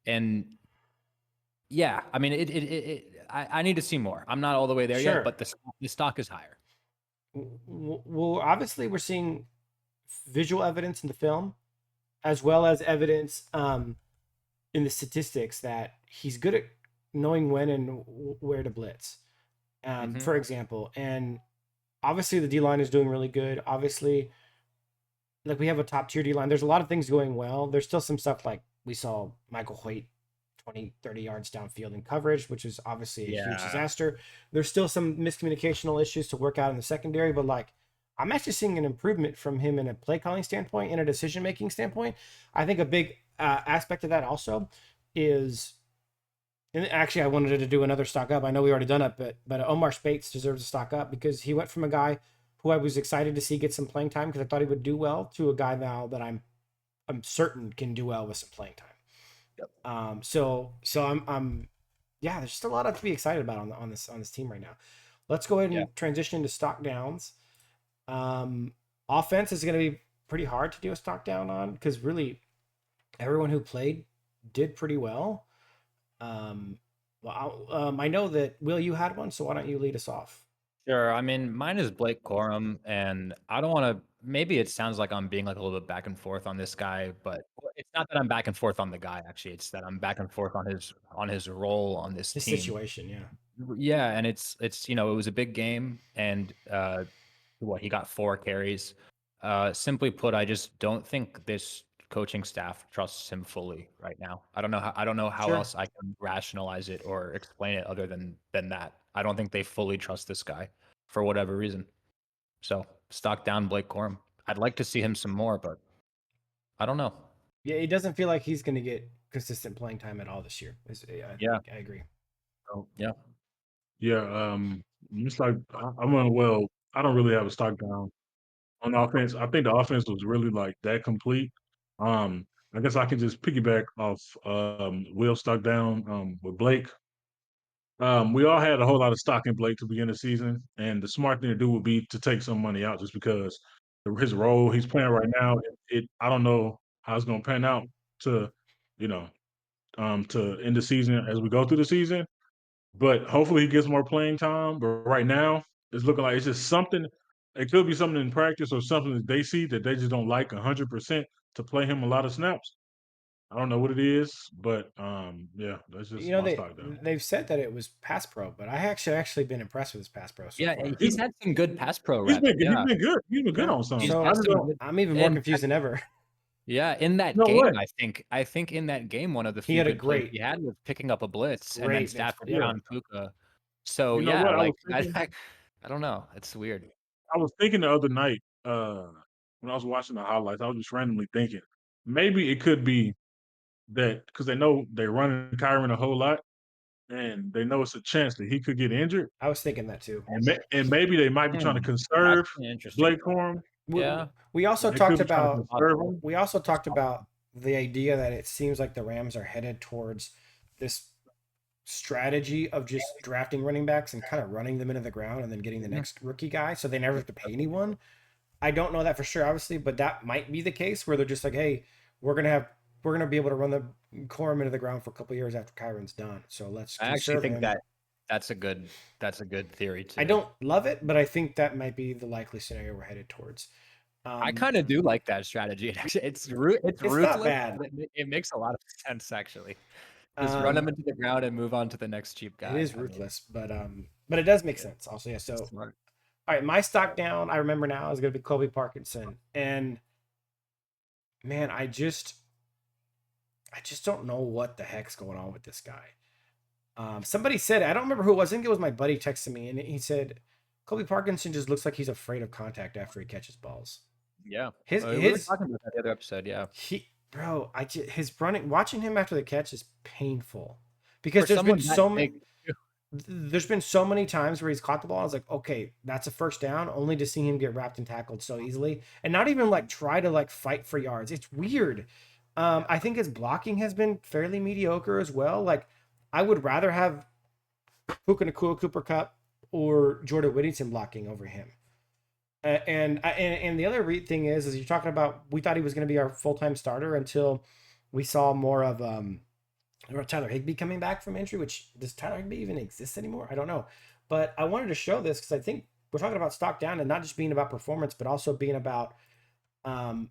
And yeah, I mean, I need to see more. I'm not all the way there yet, sure. but the stock is higher. Well, obviously, we're seeing visual evidence in the film, as well as evidence in the statistics that he's good at knowing when and where to blitz. Hmm. For example, and obviously the D line is doing really good. Obviously, like we have a top tier D line. There's a lot of things going well. There's still some stuff like we saw Michael Hoyt 20, 30 yards downfield in coverage, which is obviously a huge Yeah. disaster. There's still some miscommunicational issues to work out in the secondary, but like I'm actually seeing an improvement from him in a play calling standpoint and a decision making standpoint. I think a big aspect of that also is, and actually I wanted to do another stock up. I know we already done it, but Omar Spates deserves a stock up because he went from a guy who I was excited to see get some playing time because I thought he would do well to a guy now that I'm certain can do well with some playing time. So I'm yeah, there's just a lot to be excited about on this team right now. Let's go ahead Yeah. and transition into stock downs. Offense is going to be pretty hard to do a stock down on because really everyone who played did pretty well. I know that Will, you had one, so why don't you lead us off? Sure. I mean, mine is Blake Corum, and I don't want to. Maybe it sounds like I'm being like a little bit back and forth on this guy, but it's not that I'm back and forth on the guy. Actually, it's that I'm back and forth on his role on this His team. situation, yeah. Yeah, and it's it was a big game, and what he got 4 carries. Simply put, I just don't think this coaching staff trusts him fully right now. I don't know how Sure. else I can rationalize it or explain it other than that. I don't think they fully trust this guy for whatever reason. So stock down Blake Corum. I'd like to see him some more, but I don't know. Yeah, it doesn't feel like he's going to get consistent playing time at all this year. Yeah. I agree. So, Yeah. yeah, it's like I'm on. Well, I don't really have a stock down on offense. I think the offense was really like that complete. I guess I can just piggyback off Will stock down with Blake. We all had a whole lot of stock in Blake to begin the season, and the smart thing to do would be to take some money out just because his role he's playing right now. I don't know how it's going to pan out to, you know, to end the season as we go through the season. But hopefully he gets more playing time. But right now, it's looking like it's just something. It could be something in practice or something that they see that they just don't like 100% to play him a lot of snaps. I don't know what it is, but yeah, that's You just know my stock down. they've said that it was pass pro, but I actually been impressed with his pass pro so Yeah, far. He's he's had some good pass pro he's reps. been he's Yeah. been good. He's been good Yeah. on some. He's I had So just some don't. good I'm even more and confused than ever. yeah, in that No game, way. I think in that game, one of the He few had a good plays he great, had was picking up a blitz, and then advance Stafford play. Yeah. found Puka. So You know yeah, what? like I don't know, it's weird. I was thinking the other night when I was watching the highlights. I was just randomly thinking maybe it could be that because they know they're running Kyron a whole lot. and they know it's a chance that he could get injured, I was thinking that too. and maybe they might be trying to That's conserve an interesting Blake point. Corum. We, Yeah. we also They could talked be trying to about conserve him. the idea that it seems like the Rams are headed towards this strategy of just drafting running backs and kind of running them into the ground and then getting the Mhm. next rookie guy so they never have to pay anyone. I don't know that for sure, obviously, but that might be the case where they're just like, hey, we're gonna be able to run the Corum into the ground for a couple years after Kyron's done. So let's I actually conserve think him. that's a good theory too. I don't love it, but I think that might be the likely scenario we're headed towards. I kind of do like that strategy. It's It's not ruthless, bad. but it makes a lot of sense actually. Just run Um, them into the ground and move on to the next cheap it guy. is I mean, ruthless, but it does make yeah, sense. Also, yeah. So, all smart. right, my stock down. I remember now is going to be Colby Parkinson, and man, I just don't know what the heck's going on with this guy. Somebody said, I don't remember who it was. I think it was my buddy texting me, and he said, Colby Parkinson just looks like he's afraid of contact after he catches balls. Yeah, His we were his talking about that the other episode. Yeah, he bro, his running, watching him after the catch is painful for because someone that big. there's been so many times where he's caught the ball. I was like, okay, that's a first down, only to see him get wrapped and tackled so easily, and not even like try to like fight for yards. It's weird. Yeah. I think his blocking has been fairly mediocre as well. Like, I would rather have Puka Nakua, Cooper Cup, or Jordan Whittington blocking over him. And the other thing is you're talking about. We thought he was going to be our full time starter until we saw more of Tyler Higbee coming back from injury. Which, does Tyler Higbee even exist anymore? I don't know. But I wanted to show this because I think we're talking about stock down and not just being about performance, but also being about um,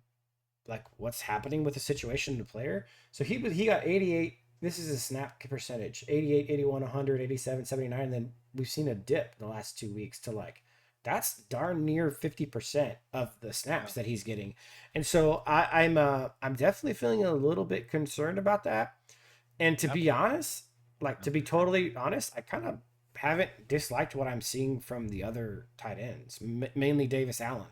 like what's happening with the situation in the player. So he got 88. This is a snap percentage: 88, 81, 100, 87, 79. And then we've seen a dip in the last 2 weeks to like that's darn near 50% of the snaps that he's getting. And so I'm definitely feeling a little bit concerned about that. And to Yep. be honest, like to be totally honest, I kind of haven't disliked what I'm seeing from the other tight ends, mainly Davis Allen,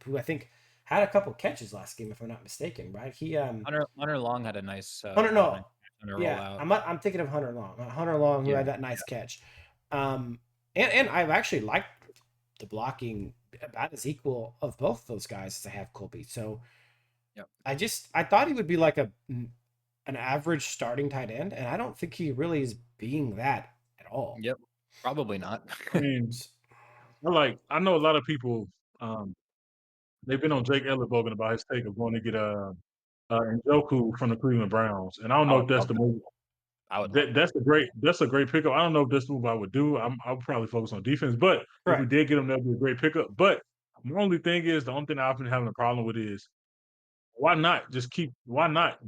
who I think had a couple catches last game, if I'm not mistaken. Right? He Hunter Long had a nice Hunter nice no, yeah, rollout. I'm thinking of Hunter Long, Hunter Long, who Yeah, had that nice catch. And I've actually liked the blocking about as equal of both those guys as I have Colby. So yep. I thought he would be like an average starting tight end, and I don't think he really is being that at all. Yep, probably not. I mean, I know a lot of people. Um, they've been on Jake Ellenbogen about his take of going to get Njoku from the Cleveland Browns, and I don't I know would if that's love the that. move. I would love that. That's a great pickup. I don't know if that's the move I would do. I'll probably focus on defense, but if we Correct. did get him, that'd be a great pickup. But my only thing is the only thing I've been having a problem with is why not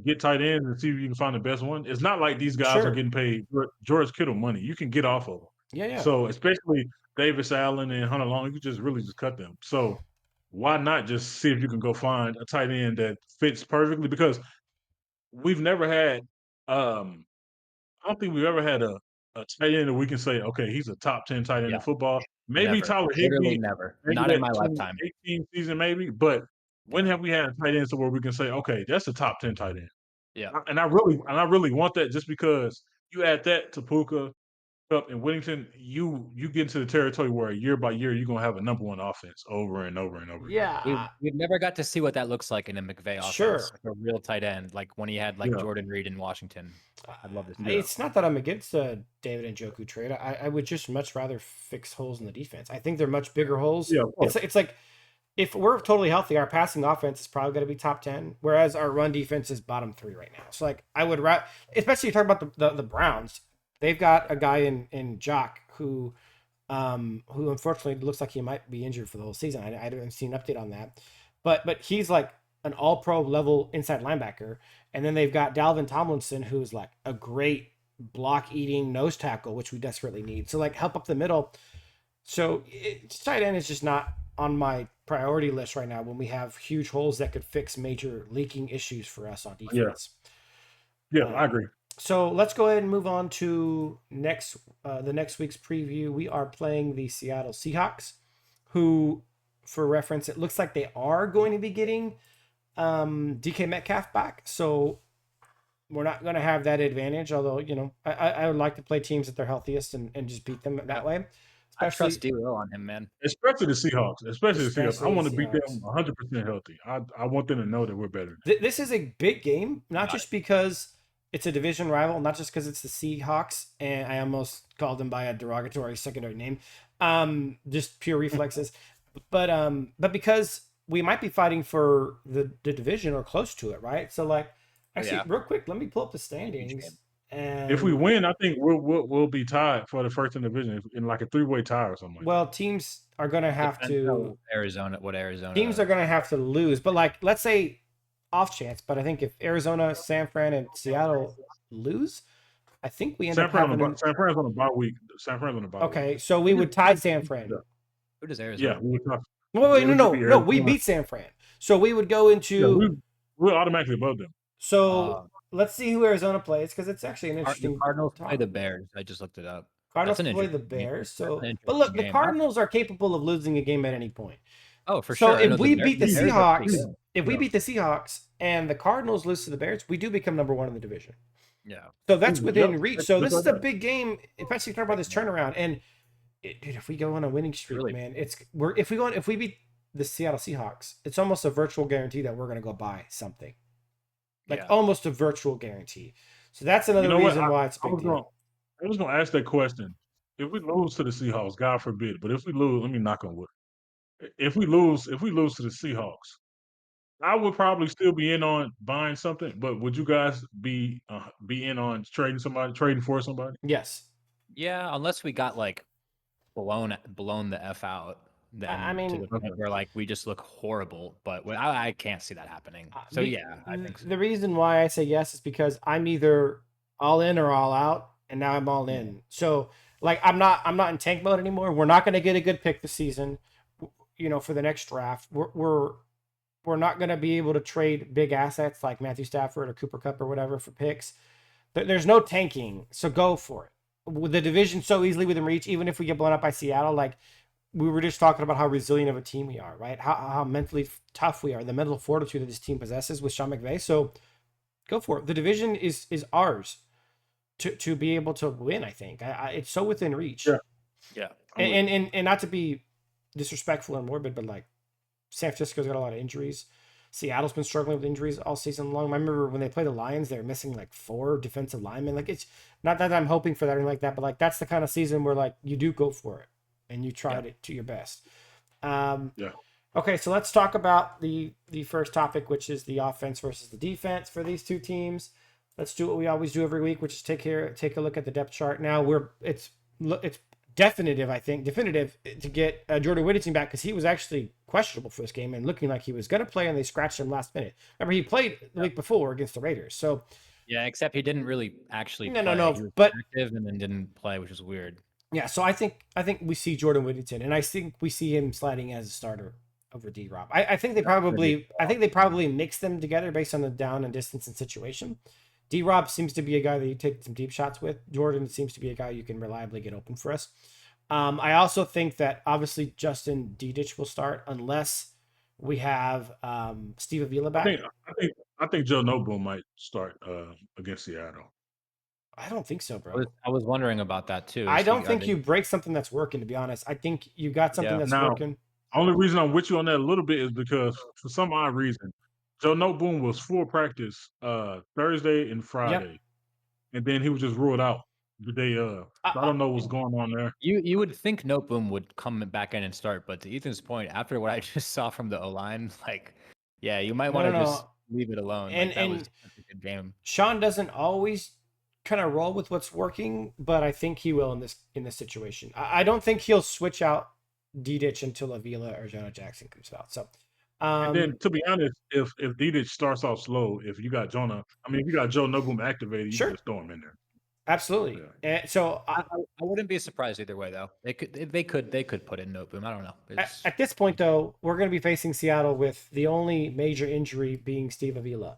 get tight ends and see if you can find the best one? It's not like these guys are Sure. getting paid George Kittle money. You can get off of them. Yeah, yeah. So especially Davis Allen and Hunter Long, you could just really just cut them. So why not just see if you can go find a tight end that fits perfectly? Because we've never had I don't think we've ever had a tight end that we can say, okay, he's a top 10 tight end Yeah, in football. Maybe never. Tyler Literally Higbee, never. maybe Not in that my lifetime. 2018 season, maybe. But when Yeah. have we had tight ends to where we can say, okay, that's a top 10 tight end? Yeah. And I really want that just because you add that to Puka, Cup, and Whittington, you get into the territory where year by year you're gonna have a number one offense over and over and over again. Yeah. We've never got to see what that looks like in a McVay offense. Sure. Like a real tight end, like when he had like Yeah. Jordan Reed in Washington. I'd love to see. Yeah. It's not that I'm against the David Njoku trade. I would just much rather fix holes in the defense. I think they're much bigger holes. Yeah, of course. It's like if we're totally healthy, our passing offense is probably going to be top 10, whereas our run defense is bottom 3 right now. So like I would especially you talk about the Browns. They've got a guy in Jock who unfortunately looks like he might be injured for the whole season. I haven't seen an update on that, but he's like an all pro level inside linebacker. And then they've got Dalvin Tomlinson, who's like a great block eating nose tackle, which we desperately need. So like help up the middle. So tight end is just not on my priority list right now when we have huge holes that could fix major leaking issues for us on defense. Yeah, I agree. So let's go ahead and move on to the next week's preview. We are playing the Seattle Seahawks, who, for reference, it looks like they are going to be getting DK Metcalf back. So we're not going to have that advantage. Although, I would like to play teams at their healthiest and just beat them that way. I Especially, trust D-Will on him, man. Especially the Seahawks. Especially the Seahawks. I especially the want to beat them Seahawks. 100% healthy. I want them to know that we're better. This is a big game, not Got just because it's a division rival, not just because it's the Seahawks, and I almost called them by a derogatory secondary name, just pure reflexes, but because we might be fighting for the division or close to it, right? So like, actually, yeah. real quick, let me pull up the Huge standings. game. And If we win, I think we'll be tied for the first in the division in like a 3-way tie or something. well, teams are gonna have Depends to. how Arizona. Teams are gonna have to lose, but like, let's say off chance, but I think if Arizona, San Fran, and Seattle lose, I think we end San up Fran having. San Fran's on a bye week. San Fran's on a bye week. Okay, so we would tie San Fran. Who does Arizona? Yeah, we would tie. Wait, It would no, be no, we Arizona. beat San Fran, so we would go Yeah, into. we're automatically above them. So let's see who Arizona plays because it's actually an The interesting. Cardinals play topic. the Bears. I just looked it up. Cardinals That's an play the interesting game. Bears. That's So, an but look, interesting the game. Cardinals are capable of losing a game at any point. Oh, for So sure. if we beat the Bears are pretty Seahawks, good. if we Yeah. beat the Seahawks and the Cardinals lose to the Bears, we do become number one in the division. Yeah. So that's within Yep. reach. So this That's is a right. big game, especially talking about this turnaround. And dude, if we go on a winning streak, Really? man, if we beat the Seattle Seahawks, it's almost a virtual guarantee that we're gonna go buy something. Like Yeah. almost a virtual guarantee. So that's another You know what? reason why it's a I big was deal. gonna ask that question. If we lose to the Seahawks, God forbid, but if we lose, let me knock on wood. If we lose to the Seahawks, I would probably still be in on buying something. But would you guys be in on trading for somebody? Yes. Yeah, unless we got like blown the F out, then I mean- to the point where like we just look horrible. But I can't see that happening. So yeah, I think so. The reason why I say yes is because I'm either all in or all out, and now I'm all in. So like I'm not in tank mode anymore. We're not going to get a good pick this season, for the next draft. We're not going to be able to trade big assets like Matthew Stafford or Cooper Kupp or whatever for picks. There's no tanking, so go for it. With the division so easily within reach, even if we get blown up by Seattle, like we were just talking about how resilient of a team we are, right? How mentally tough we are, the mental fortitude that this team possesses with Sean McVay. So go for it. The division is ours to be able to win. I think it's so within reach. Yeah. Yeah. And not to be disrespectful or morbid, but like San Francisco's got a lot of injuries. Seattle's been struggling with injuries all season long. I remember when they played the Lions, they were missing like 4 defensive linemen. Like it's not that I'm hoping for that or anything like that, but like that's the kind of season where like you do go for it and you tried it to your best. Yeah. Okay, so let's talk about the first topic, which is the offense versus the defense for these two teams. Let's do what we always do every week, which is take a look at the depth chart. Now it's definitive to get Jordan Whittington back because he was actually questionable for this game and looking like he was going to play, and they scratched him last minute. Remember, he played the week before against the Raiders. So yeah, except he didn't really actually play. No, He was but active and then didn't play, which is weird. yeah. So I think we see Jordan Whittington, and I think we see him sliding as a starter over D-Rob. I think they probably mix them together based on the down and distance and situation. D-Rob seems to be a guy that you take some deep shots with. Jordan seems to be a guy you can reliably get open for us. I also think that obviously Justin Dedich will start unless we have Steve Avila back. I think Joe Noble might start against Seattle. I don't think so, bro. I was wondering about that too. I don't think you break something that's working, to be honest. I think you got something that's Now, working. Only reason I'm with you on that a little bit is because for some odd reason, Joe Noteboom was full practice Thursday and Friday, and then he was just ruled out the day of. I don't know what's going on there. You would think Noteboom would come back in and start, but to Ethan's point, after what I just saw from the O-line, like, yeah, you might want to just leave it alone. And that was such a good game. Sean doesn't always kind of roll with what's working, but I think he will in this situation. I don't think he'll switch out Dedich until Avila or Jonah Jackson comes out. So, and then to be honest, if Dedich starts off slow, if you got Joe Noteboom activated, you can just throw him in there. Absolutely. Yeah. So I wouldn't be surprised either way, though. They could put in Noteboom. I don't know. At this point, though, we're going to be facing Seattle with the only major injury being Steve Avila.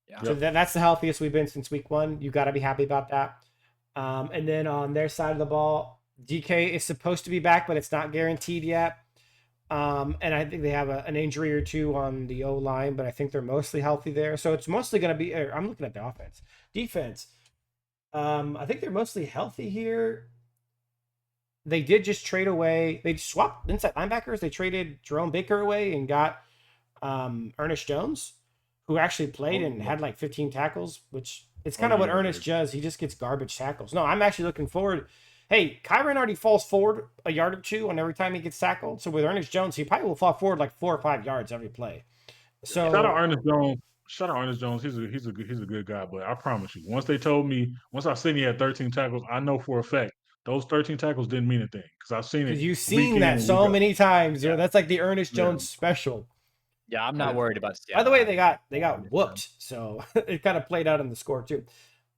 Yeah. So that's the healthiest we've been since week 1. You got to be happy about that. And then on their side of the ball, DK is supposed to be back, but it's not guaranteed yet. And I think they have an injury or two on the O line, but I think they're mostly healthy there. So it's mostly going to be. I'm looking at the offense, defense. I think they're mostly healthy here. They did just trade away. They swapped inside linebackers. They traded Jerome Baker away and got Ernest Jones, who actually played and had like 15 tackles, which it's kind of what Ernest does. He just gets garbage tackles. No, I'm actually looking forward. Hey, Kyron already falls forward a yard or two on every time he gets tackled. So with Ernest Jones, he probably will fall forward like 4 or 5 yards every play. So Shout out Ernest Jones. Shout out Ernest Jones. He's a good guy. But I promise you, once I seen he had 13 tackles, I know for a fact those 13 tackles didn't mean anything because I've seen it because you've week seen in that and week so out. many times, Yeah. that's like the Ernest Yeah. Jones special. Yeah, I'm not worried about By the Seattle. way, they got whooped, so it kind of played out in the score too.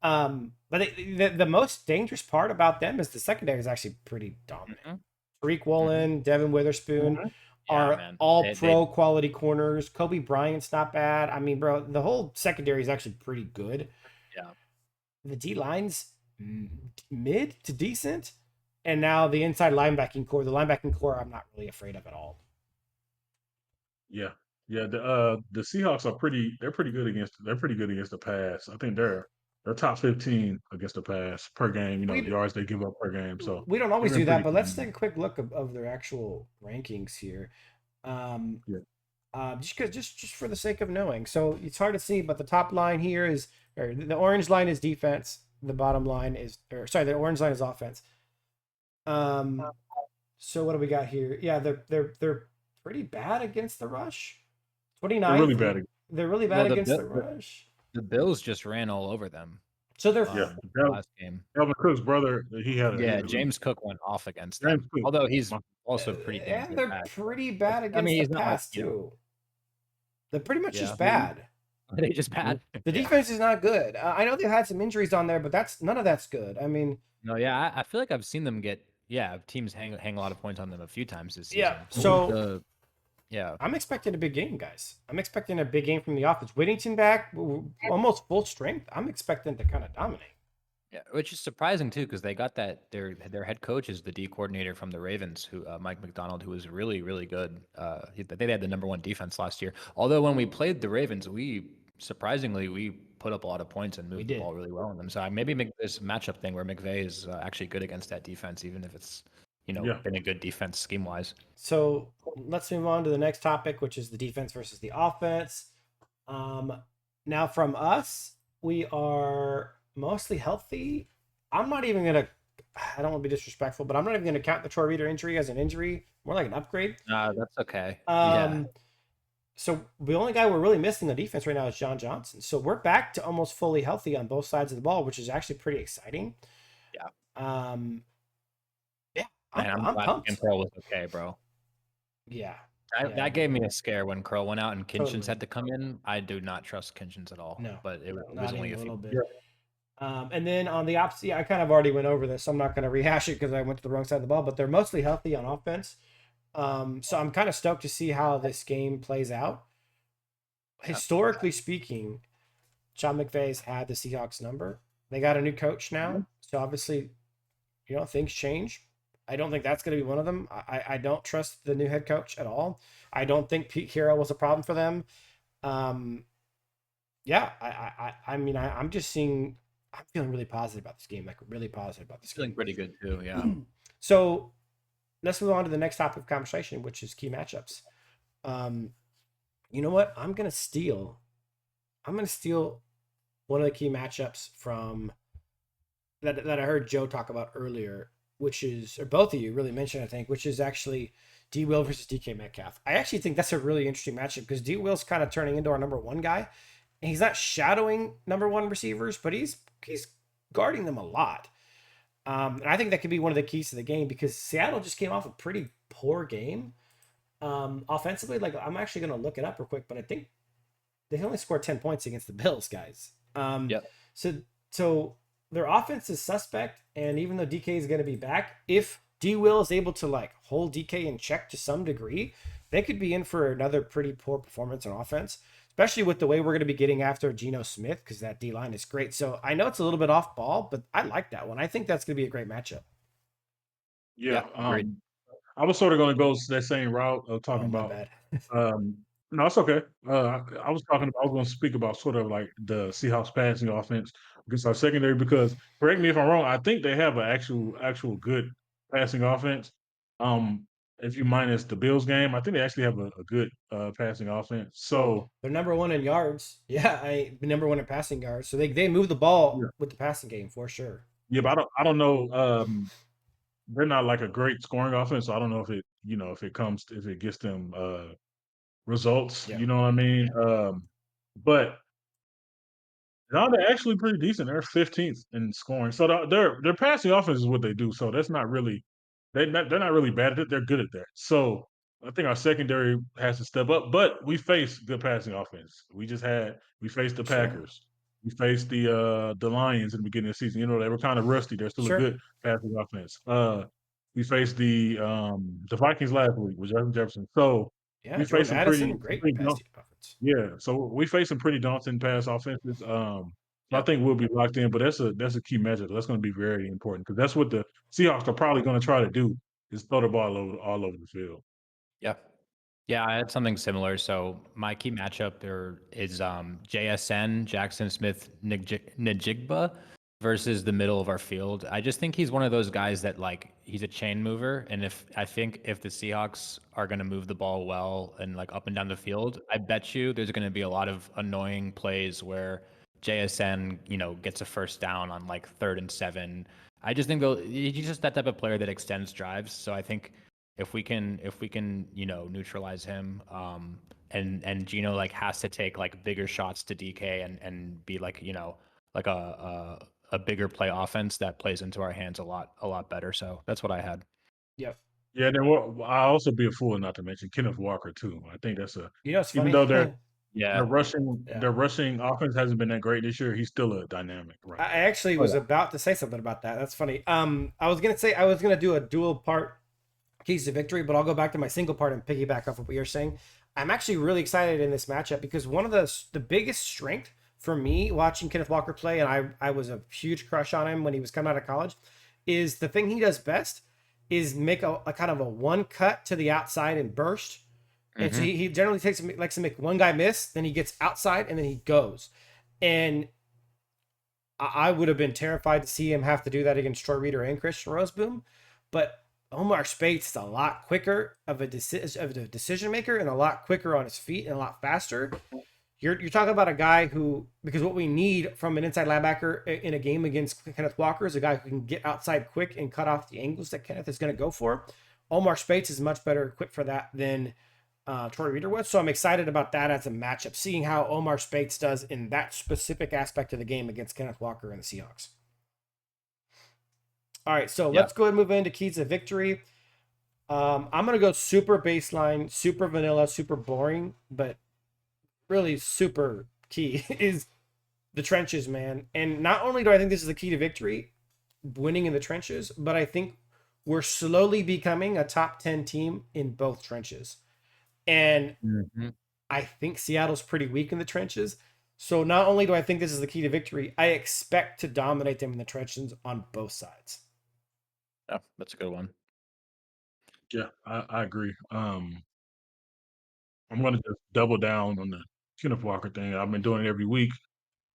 But the most dangerous part about them is the secondary is actually pretty dominant. Tariq Woolen, Devin Witherspoon are all pro quality corners. Kobe Bryant's not bad. I mean, bro, the whole secondary is actually pretty good. Yeah. The D line's mid to decent, and now the inside linebacking core. The linebacking core, I'm not really afraid of at all. Yeah. Yeah, the Seahawks are they're pretty good against the pass. I think they're top 15 against the pass per game, you know, the yards they give up per game. So We don't they've always been do that, pretty but let's clean. take a quick look of their actual rankings here. Just for the sake of knowing. So it's hard to see, but the top line here is, or the orange line is defense. The bottom line is, the orange line is offense. So what do we got here? Yeah, they're pretty bad against the rush. 29th. They're really bad. They're really bad against the rush. The Bills just ran all over them. So they're last game. Dalvin Cook's brother, he had James Cook went off against them. Although he's also pretty damn good. They're pretty bad against the pass too. They're pretty much just bad. Are they just bad? The defense is not good. I know they've had some injuries on there, but none of that's good. I mean, no, yeah, I feel like I've seen them get teams hang a lot of points on them a few times this season. Yeah, so I'm expecting a big game, guys. I'm expecting a big game from the offense. Whittington back, almost full strength. I'm expecting to kind of dominate. Yeah, which is surprising too, because they got that their head coach is the D coordinator from the Ravens, who Mike McDonald, who was really really good. They had the #1 defense last year. Although when we played the Ravens, we put up a lot of points and moved the ball really well on them. So maybe make this matchup thing where McVay is actually good against that defense, even if it's been a good defense scheme wise. So let's move on to the next topic, which is the defense versus the offense. Now from us, we are mostly healthy. I'm not even gonna. I don't want to be disrespectful, but I'm not even gonna count the Troy Reader injury as an injury. More like an upgrade. That's okay. So the only guy we're really missing the defense right now is John Johnson. So we're back to almost fully healthy on both sides of the ball, which is actually pretty exciting. Yeah. I'm glad Kim Pearl was okay, bro. Yeah. That gave me a scare when Curl went out and Kinchins had to come in. I do not trust Kinchins at all. No, but it was only a little bit. And then on the opposite, I kind of already went over this, so I'm not going to rehash it because I went to the wrong side of the ball. But they're mostly healthy on offense. So I'm kind of stoked to see how this game plays out. Historically speaking, Sean McVay's had the Seahawks number. They got a new coach now, so obviously, things change. I don't think that's going to be one of them. I don't trust the new head coach at all. I don't think Pete Carroll was a problem for them. I'm feeling really positive about this game. Feeling pretty good too, yeah. So let's move on to the next topic of conversation, which is key matchups. You know what? I'm gonna steal one of the key matchups from that I heard Joe talk about earlier, which is, or both of you really mentioned, I think, which is actually D. Will versus DK Metcalf. I actually think that's a really interesting matchup because D. Will's kind of turning into our #1 guy. And he's not shadowing #1 receivers, but he's guarding them a lot. And I think that could be one of the keys to the game because Seattle just came off a pretty poor game. Offensively, like I'm actually going to look it up real quick, but I think they only scored 10 points against the Bills, guys. So their offense is suspect, and even though DK is going to be back, if D. Will is able to hold DK in check to some degree, they could be in for another pretty poor performance on offense, especially with the way we're going to be getting after Geno Smith because that D line is great. So I know it's a little bit off ball, but I like that one. I think that's going to be a great matchup. Yeah. I was sort of going to go that same route of talking Oh, my about. bad. Um, no, it's okay. I was talking. I was going to speak about sort of like the Seahawks passing offense against our secondary because correct me if I'm wrong. I think they have an actual good passing offense. Um, if you minus the Bills game, I think they actually have a good passing offense. So They're number one in yards. Yeah, number one in passing yards. So they move the yeah, ball with the passing game for sure. yeah, but I don't know. They're not like a great scoring offense, so I don't know if it if it comes if it gets them results. Yeah, You know what I mean? But no, they're actually pretty decent. They're 15th in scoring. So their passing offense is what they do. So that's not really they're not really bad at it. They're good at that. So I think our secondary has to step up. But we face good passing offense. We faced the sure, Packers. We faced the Lions in the beginning of the season. You know, they were kind of rusty. They're still a sure. good passing offense. We faced the Vikings last week with Justin Jefferson. So Yeah, we faced Jordan some Addison, some great pretty passing offense. yeah, so we face some pretty daunting pass offenses. So I Yep. think we'll be locked in, but that's a key measure. That's going to be very important because that's what the Seahawks are probably going to try to do is throw the ball all over the field. Yeah. Yeah, I had something similar. So my key matchup there is JSN, Jackson Smith Najigba versus the middle of our field. I just think he's one of those guys that like he's a chain mover. And if the Seahawks are gonna move the ball well and like up and down the field, I bet you there's gonna be a lot of annoying plays where JSN, gets a first down on like 3rd and 7. I just think though he's just that type of player that extends drives. So I think if we can neutralize him and Gino like has to take like bigger shots to DK and be like like a bigger play offense that plays into our hands a lot better. So that's what I had. Yep. Yeah, then I also be a fool not to mention Kenneth Walker too. I think that's a You know, it's even funny. though their Yeah. rushing Yeah. their rushing offense hasn't been that great this year, he's still a dynamic I runner. actually Oh was yeah. about to say something about that. That's funny. I was gonna say I was gonna do a dual part keys to victory, but I'll go back to my single part and piggyback off of what you're saying. I'm actually really excited in this matchup because one of the biggest strength for me watching Kenneth Walker play, and I was a huge crush on him when he was coming out of college, is the thing he does best is make a kind of a one cut to the outside and burst. And so Hmm. he generally likes to make one guy miss, then he gets outside and then he goes. And I would have been terrified to see him have to do that against Troy Reader and Christian Roseboom. But Omar Spates is a lot quicker of a decision maker and a lot quicker on his feet and a lot faster. You're talking about a guy who, because what we need from an inside linebacker in a game against Kenneth Walker is a guy who can get outside quick and cut off the angles that Kenneth is going to go for. Omar Spates is much better equipped for that than Troy Reader was. So I'm excited about that as a matchup, seeing how Omar Spates does in that specific aspect of the game against Kenneth Walker and the Seahawks. All right, so Yeah. let's go ahead and move into keys of victory. I'm going to go super baseline, super vanilla, super boring, but really super key is the trenches, man. And not only do I think this is the key to victory, winning in the trenches, but I think we're slowly becoming a top 10 team in both trenches. And Hmm. I think Seattle's pretty weak in the trenches. So not only do I think this is the key to victory, I expect to dominate them in the trenches on both sides. Yeah, that's a good one. Yeah, I agree. I'm going to just double down on the Kenneth Walker thing. I've been doing it every week.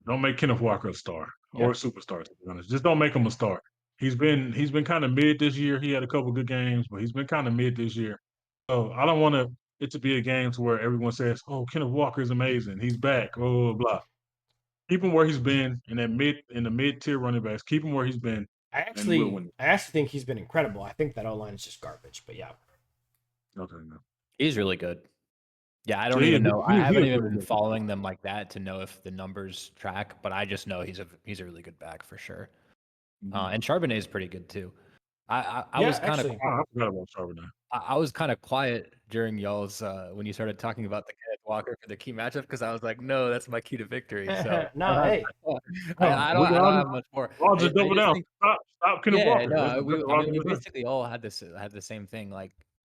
Don't make Kenneth Walker a star or Yeah. a superstar. To be honest, just don't make him a star. He's been kind of mid this year. He had a couple good games, but he's been kind of mid this year. So I don't want it to be a game to where everyone says, "Oh, Kenneth Walker is amazing. He's back." Blah blah blah. Keep him where he's been in the mid tier running backs. Keep him where he's been, and we'll win. I actually think he's been incredible. I think that O line is just garbage, but yeah. Okay, no. He's really good. Yeah, I So don't even know. I he haven't is even really been good. following them like that to know if the numbers track, but I just know he's a really good back for sure. Mhm. And Charbonnet is pretty good too. I Yeah, was kind of actually. I forgot about Charbonnet. I was kind of quiet during y'all's when you started talking about the Kenneth Walker for the key matchup because I was like, no, that's my key to victory. So No, hey. No, I don't have much more. I'll just I double just down. think Stop Kenneth yeah, Walker. no, That's what I I was mean we gonna say. basically all had the same thing. Like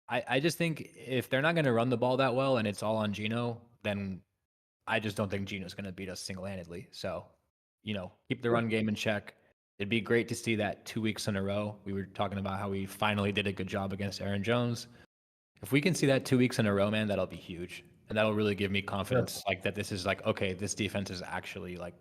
I just think if they're not going to run the ball that well and it's all on Gino, then I just don't think Gino's going to beat us single handedly. So keep the Yeah. run game in check. It'd be great to see that 2 weeks in a row. We were talking about how we finally did a good job against Aaron Jones. If we can see that 2 weeks in a row, man, that'll be huge. And that'll really give me Yeah. confidence, like that this is like, okay, this defense is actually like,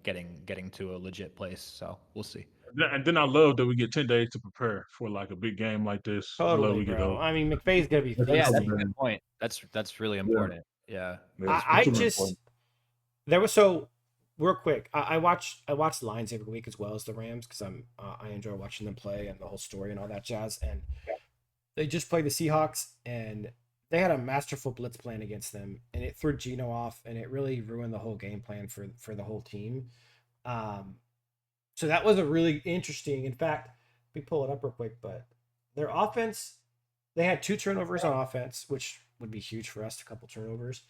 getting to a legit place. So we'll see. And then I love that we get 10 days to prepare for like a big game like this. I love Totally, we get bro. those. I mean, McVay's gonna be Oh, yeah, that's a feasting. good point. That's really Yeah, important. Yeah. yeah, I super just important. there was so real quick. I watch the Lions every week as well as the Rams because I enjoy watching them play and the whole story and all that jazz. And they just played the Seahawks and they had a masterful blitz plan against them and it threw Geno off and it really ruined the whole game plan for the whole team. Um, so that was a really interesting. In fact, we pull it up real quick, but their offense, they had 2 turnovers on offense, which would be huge for us. A couple turnovers.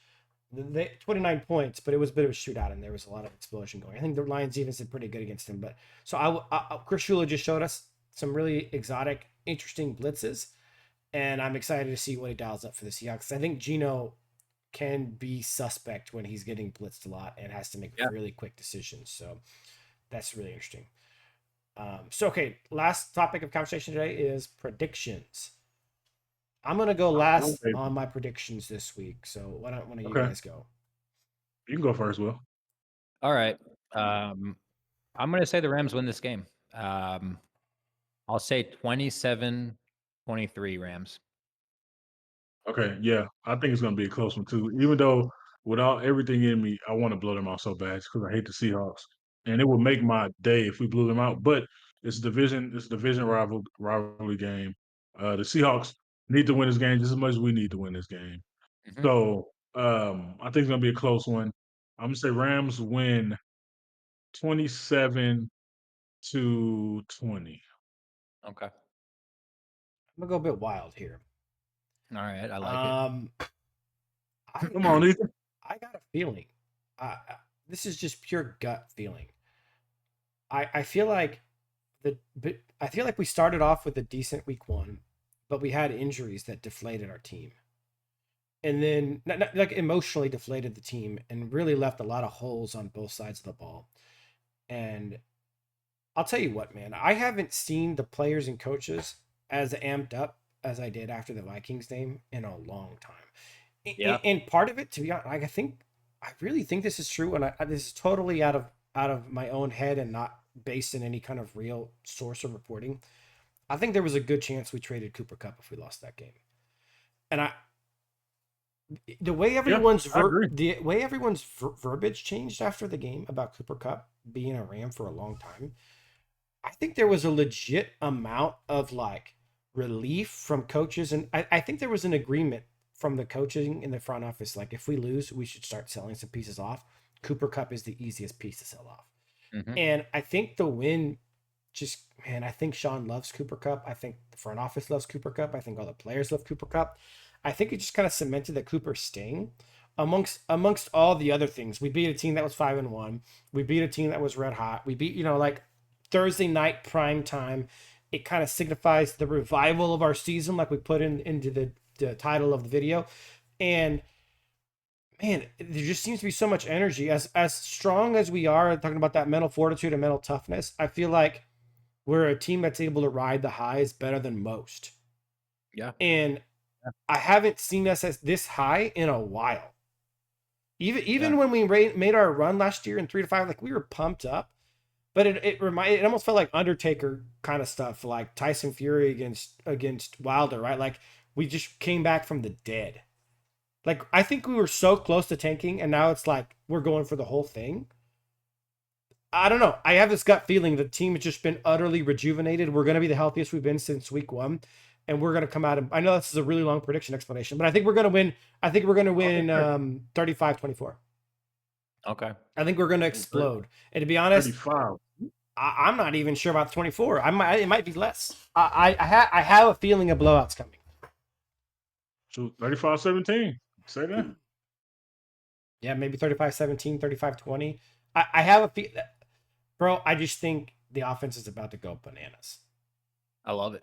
They 29 points, but it was a bit of a shootout, and there was a lot of explosion going. I think the Lions defense did pretty good against him. But so Chris Shula just showed us some really exotic, interesting blitzes, and I'm excited to see what he dials up for the Seahawks. I think Geno can be suspect when he's getting blitzed a lot and has to make Yeah. really quick decisions. So that's really interesting. So okay, last topic of conversation today is predictions. I'm gonna go last Okay, on my predictions this week. So why don't one of you okay. guys go? You can go first, Will. All right. I'm going to say the Rams win this game. Um, I'll say 27-23 Rams. Okay, yeah, I think it's gonna be a close one too. Even though without everything in me, I want to blow them out so bad because I hate the Seahawks, and it would make my day if we blew them out. But it's a division rivalry game. The Seahawks need to win this game just as much as we need to win this game. Mhm. So I think it's gonna be a close one. I'm gonna say Rams win 27-20. Okay. I'm gonna go a bit wild here. All right. I like it. Um, I Come on, Ethan. I got a feeling. This is just pure gut feeling. I feel like I feel like we started off with a decent week one, but we had injuries that deflated our team, and then like emotionally deflated the team, and really left a lot of holes on both sides of the ball. And I'll tell you what, man, I haven't seen the players and coaches as amped up as I did after the Vikings game in a long time. Yeah. And part of it, to be honest, like, I really think this is true, and this is totally out of my own head and not based in any kind of real source of reporting. I think there was a good chance we traded Cooper Cup if we lost that game. And the way Yeah, everyone's I agree. verbiage changed after the game about Cooper Cup being a Ram for a long time, I think there was a legit amount of like relief from coaches, and I think there was an agreement from the coaching in the front office. Like, if we lose, we should start selling some pieces off. Cooper Cup is the easiest piece to sell off, Hmm. and I think the win just man, I think Sean loves Cooper Cup. I think the front office loves Cooper Cup. I think all the players love Cooper Cup. I think it just kind of cemented the Cooper sting amongst all the other things. We beat a team that was 5-1. We beat a team that was red hot. We beat, like Thursday night prime time. It kind of signifies the revival of our season, like we put into the title of the video. And man, there just seems to be so much energy. As strong as we are, talking about that mental fortitude and mental toughness, I feel like we're a team that's able to ride the highs better than most. Yeah. And I haven't seen us as this high in a while. Even Yeah. when we made our run last year in 3-5, like we were pumped up, but it almost felt like Undertaker kind of stuff, like Tyson Fury against Wilder, right? Like we just came back from the dead. Like I think we were so close to tanking, and now it's like we're going for the whole thing. I don't know. I have this gut feeling the team has just been utterly rejuvenated. We're going to be the healthiest we've been since week one, and we're going to come out. I know this is a really long prediction explanation, but I think we're going to win. I think we're going to win 35-24. Okay. I think we're going to explode. And to be honest, 35. I'm not even sure about 24. It might be less. I have a feeling a blowout's coming. So 35-17. Say that. Yeah, maybe 35-17, 35-20. I have a feel, bro. I just think the offense is about to go bananas. I love it.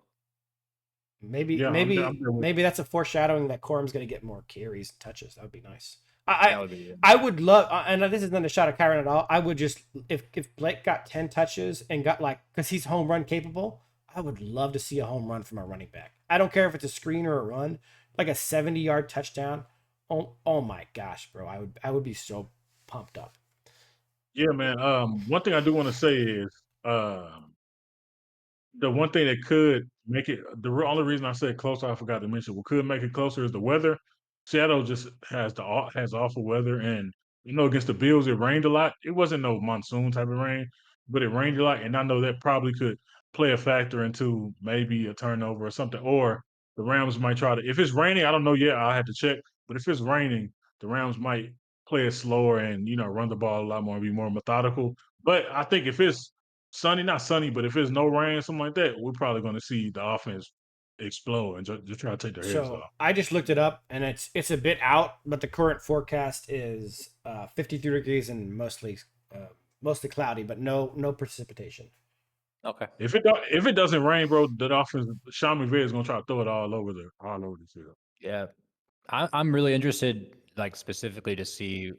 Maybe Yeah, I'm maybe there with maybe that's a foreshadowing that Corum's going to get more carries and touches. That would be nice. That would be I would love, and this isn't a shot at Kyron at all. I would just if Blake got 10 touches and got like because he's home run capable, I would love to see a home run from a running back. I don't care if it's a screen or a run, like a 70-yard touchdown. Oh my gosh, bro! I would be so pumped up. Yeah, man. One thing I do want to say is, um, the one thing that could make it only reason I said closer, I forgot to mention, what could make it closer is the weather. Seattle just has awful weather, and against the Bills, it rained a lot. It wasn't no monsoon type of rain, but it rained a lot, and I know that probably could play a factor into maybe a turnover or something. Or the Rams might try to. If it's raining, I don't know yet. I'll have to check. But if it's raining, the Rams might play it slower and run the ball a lot more and be more methodical. But I think if it's sunny, not sunny, but if it's no rain, something like that, we're probably going to see the offense explode and just try to take their heads So off. I just looked it up, and it's a bit out, but the current forecast is 53 degrees and mostly cloudy, but no precipitation. okay. If it doesn't rain, bro, that offense, Sean McVay is going to try to throw it all over the field. Yeah, I'm really interested, like specifically to see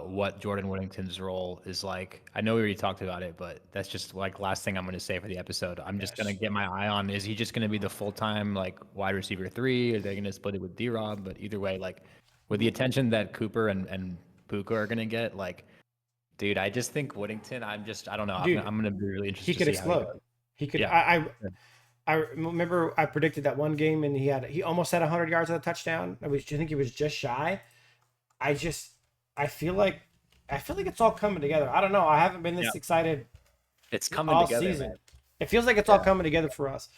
what Jordan Whittington's role is like. I know we already talked about it, but that's just like last thing I'm going to say for the episode. I'm just going to Yes. get my eye on, is he just going to be the full time like wide receiver 3? Are they going to split it with D-Rob? But either way, like with the attention that Cooper and Puka are going to get, like, dude, I just think Whittington. I don't know. Dude, I'm going to be really he interested to could see how he explode. does. He could. Yeah. I remember I predicted that one game, and he almost had 100 yards on a touchdown. I think he was just shy. I just I feel like it's all coming together. I don't know. I haven't been Yeah. this excited It's coming all together, season. man. It feels like it's all coming together for us.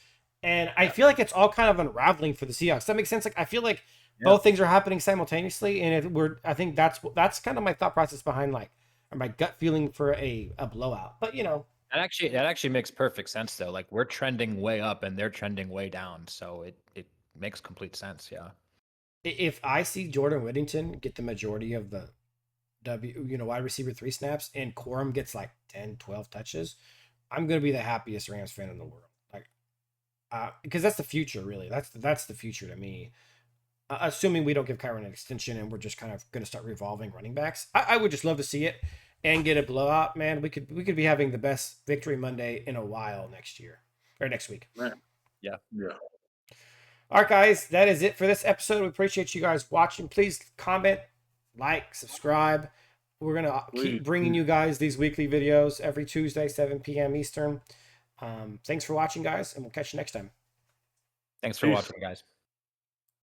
And I feel like it's all kind of unraveling for the Seahawks. Does that make sense? Like I feel like both things are happening simultaneously, and I think that's kind of my thought process behind like or my gut feeling for a blowout. But That actually makes perfect sense though. Like we're trending way up and they're trending way down, so it makes complete sense. Yeah. if I see Jordan Whittington get the majority of the wide receiver 3 snaps and Corum gets like 10, 12 touches, I'm going to be the happiest Rams fan in the world. Like, because that's the future, really. That's the future to me. Assuming we don't give Kyron an extension and we're just kind of going to start revolving running backs, I would just love to see it and get a blowout, man. We could be having the best Victory Monday in a while next year or next week. Man. Yeah. Yeah. All right, guys, that is it for this episode. We appreciate you guys watching. Please comment, like, subscribe. We're going to keep bringing you guys these weekly videos every Tuesday, 7 p.m. Eastern. Thanks for watching, guys, and we'll catch you next time. Thanks for watching, guys.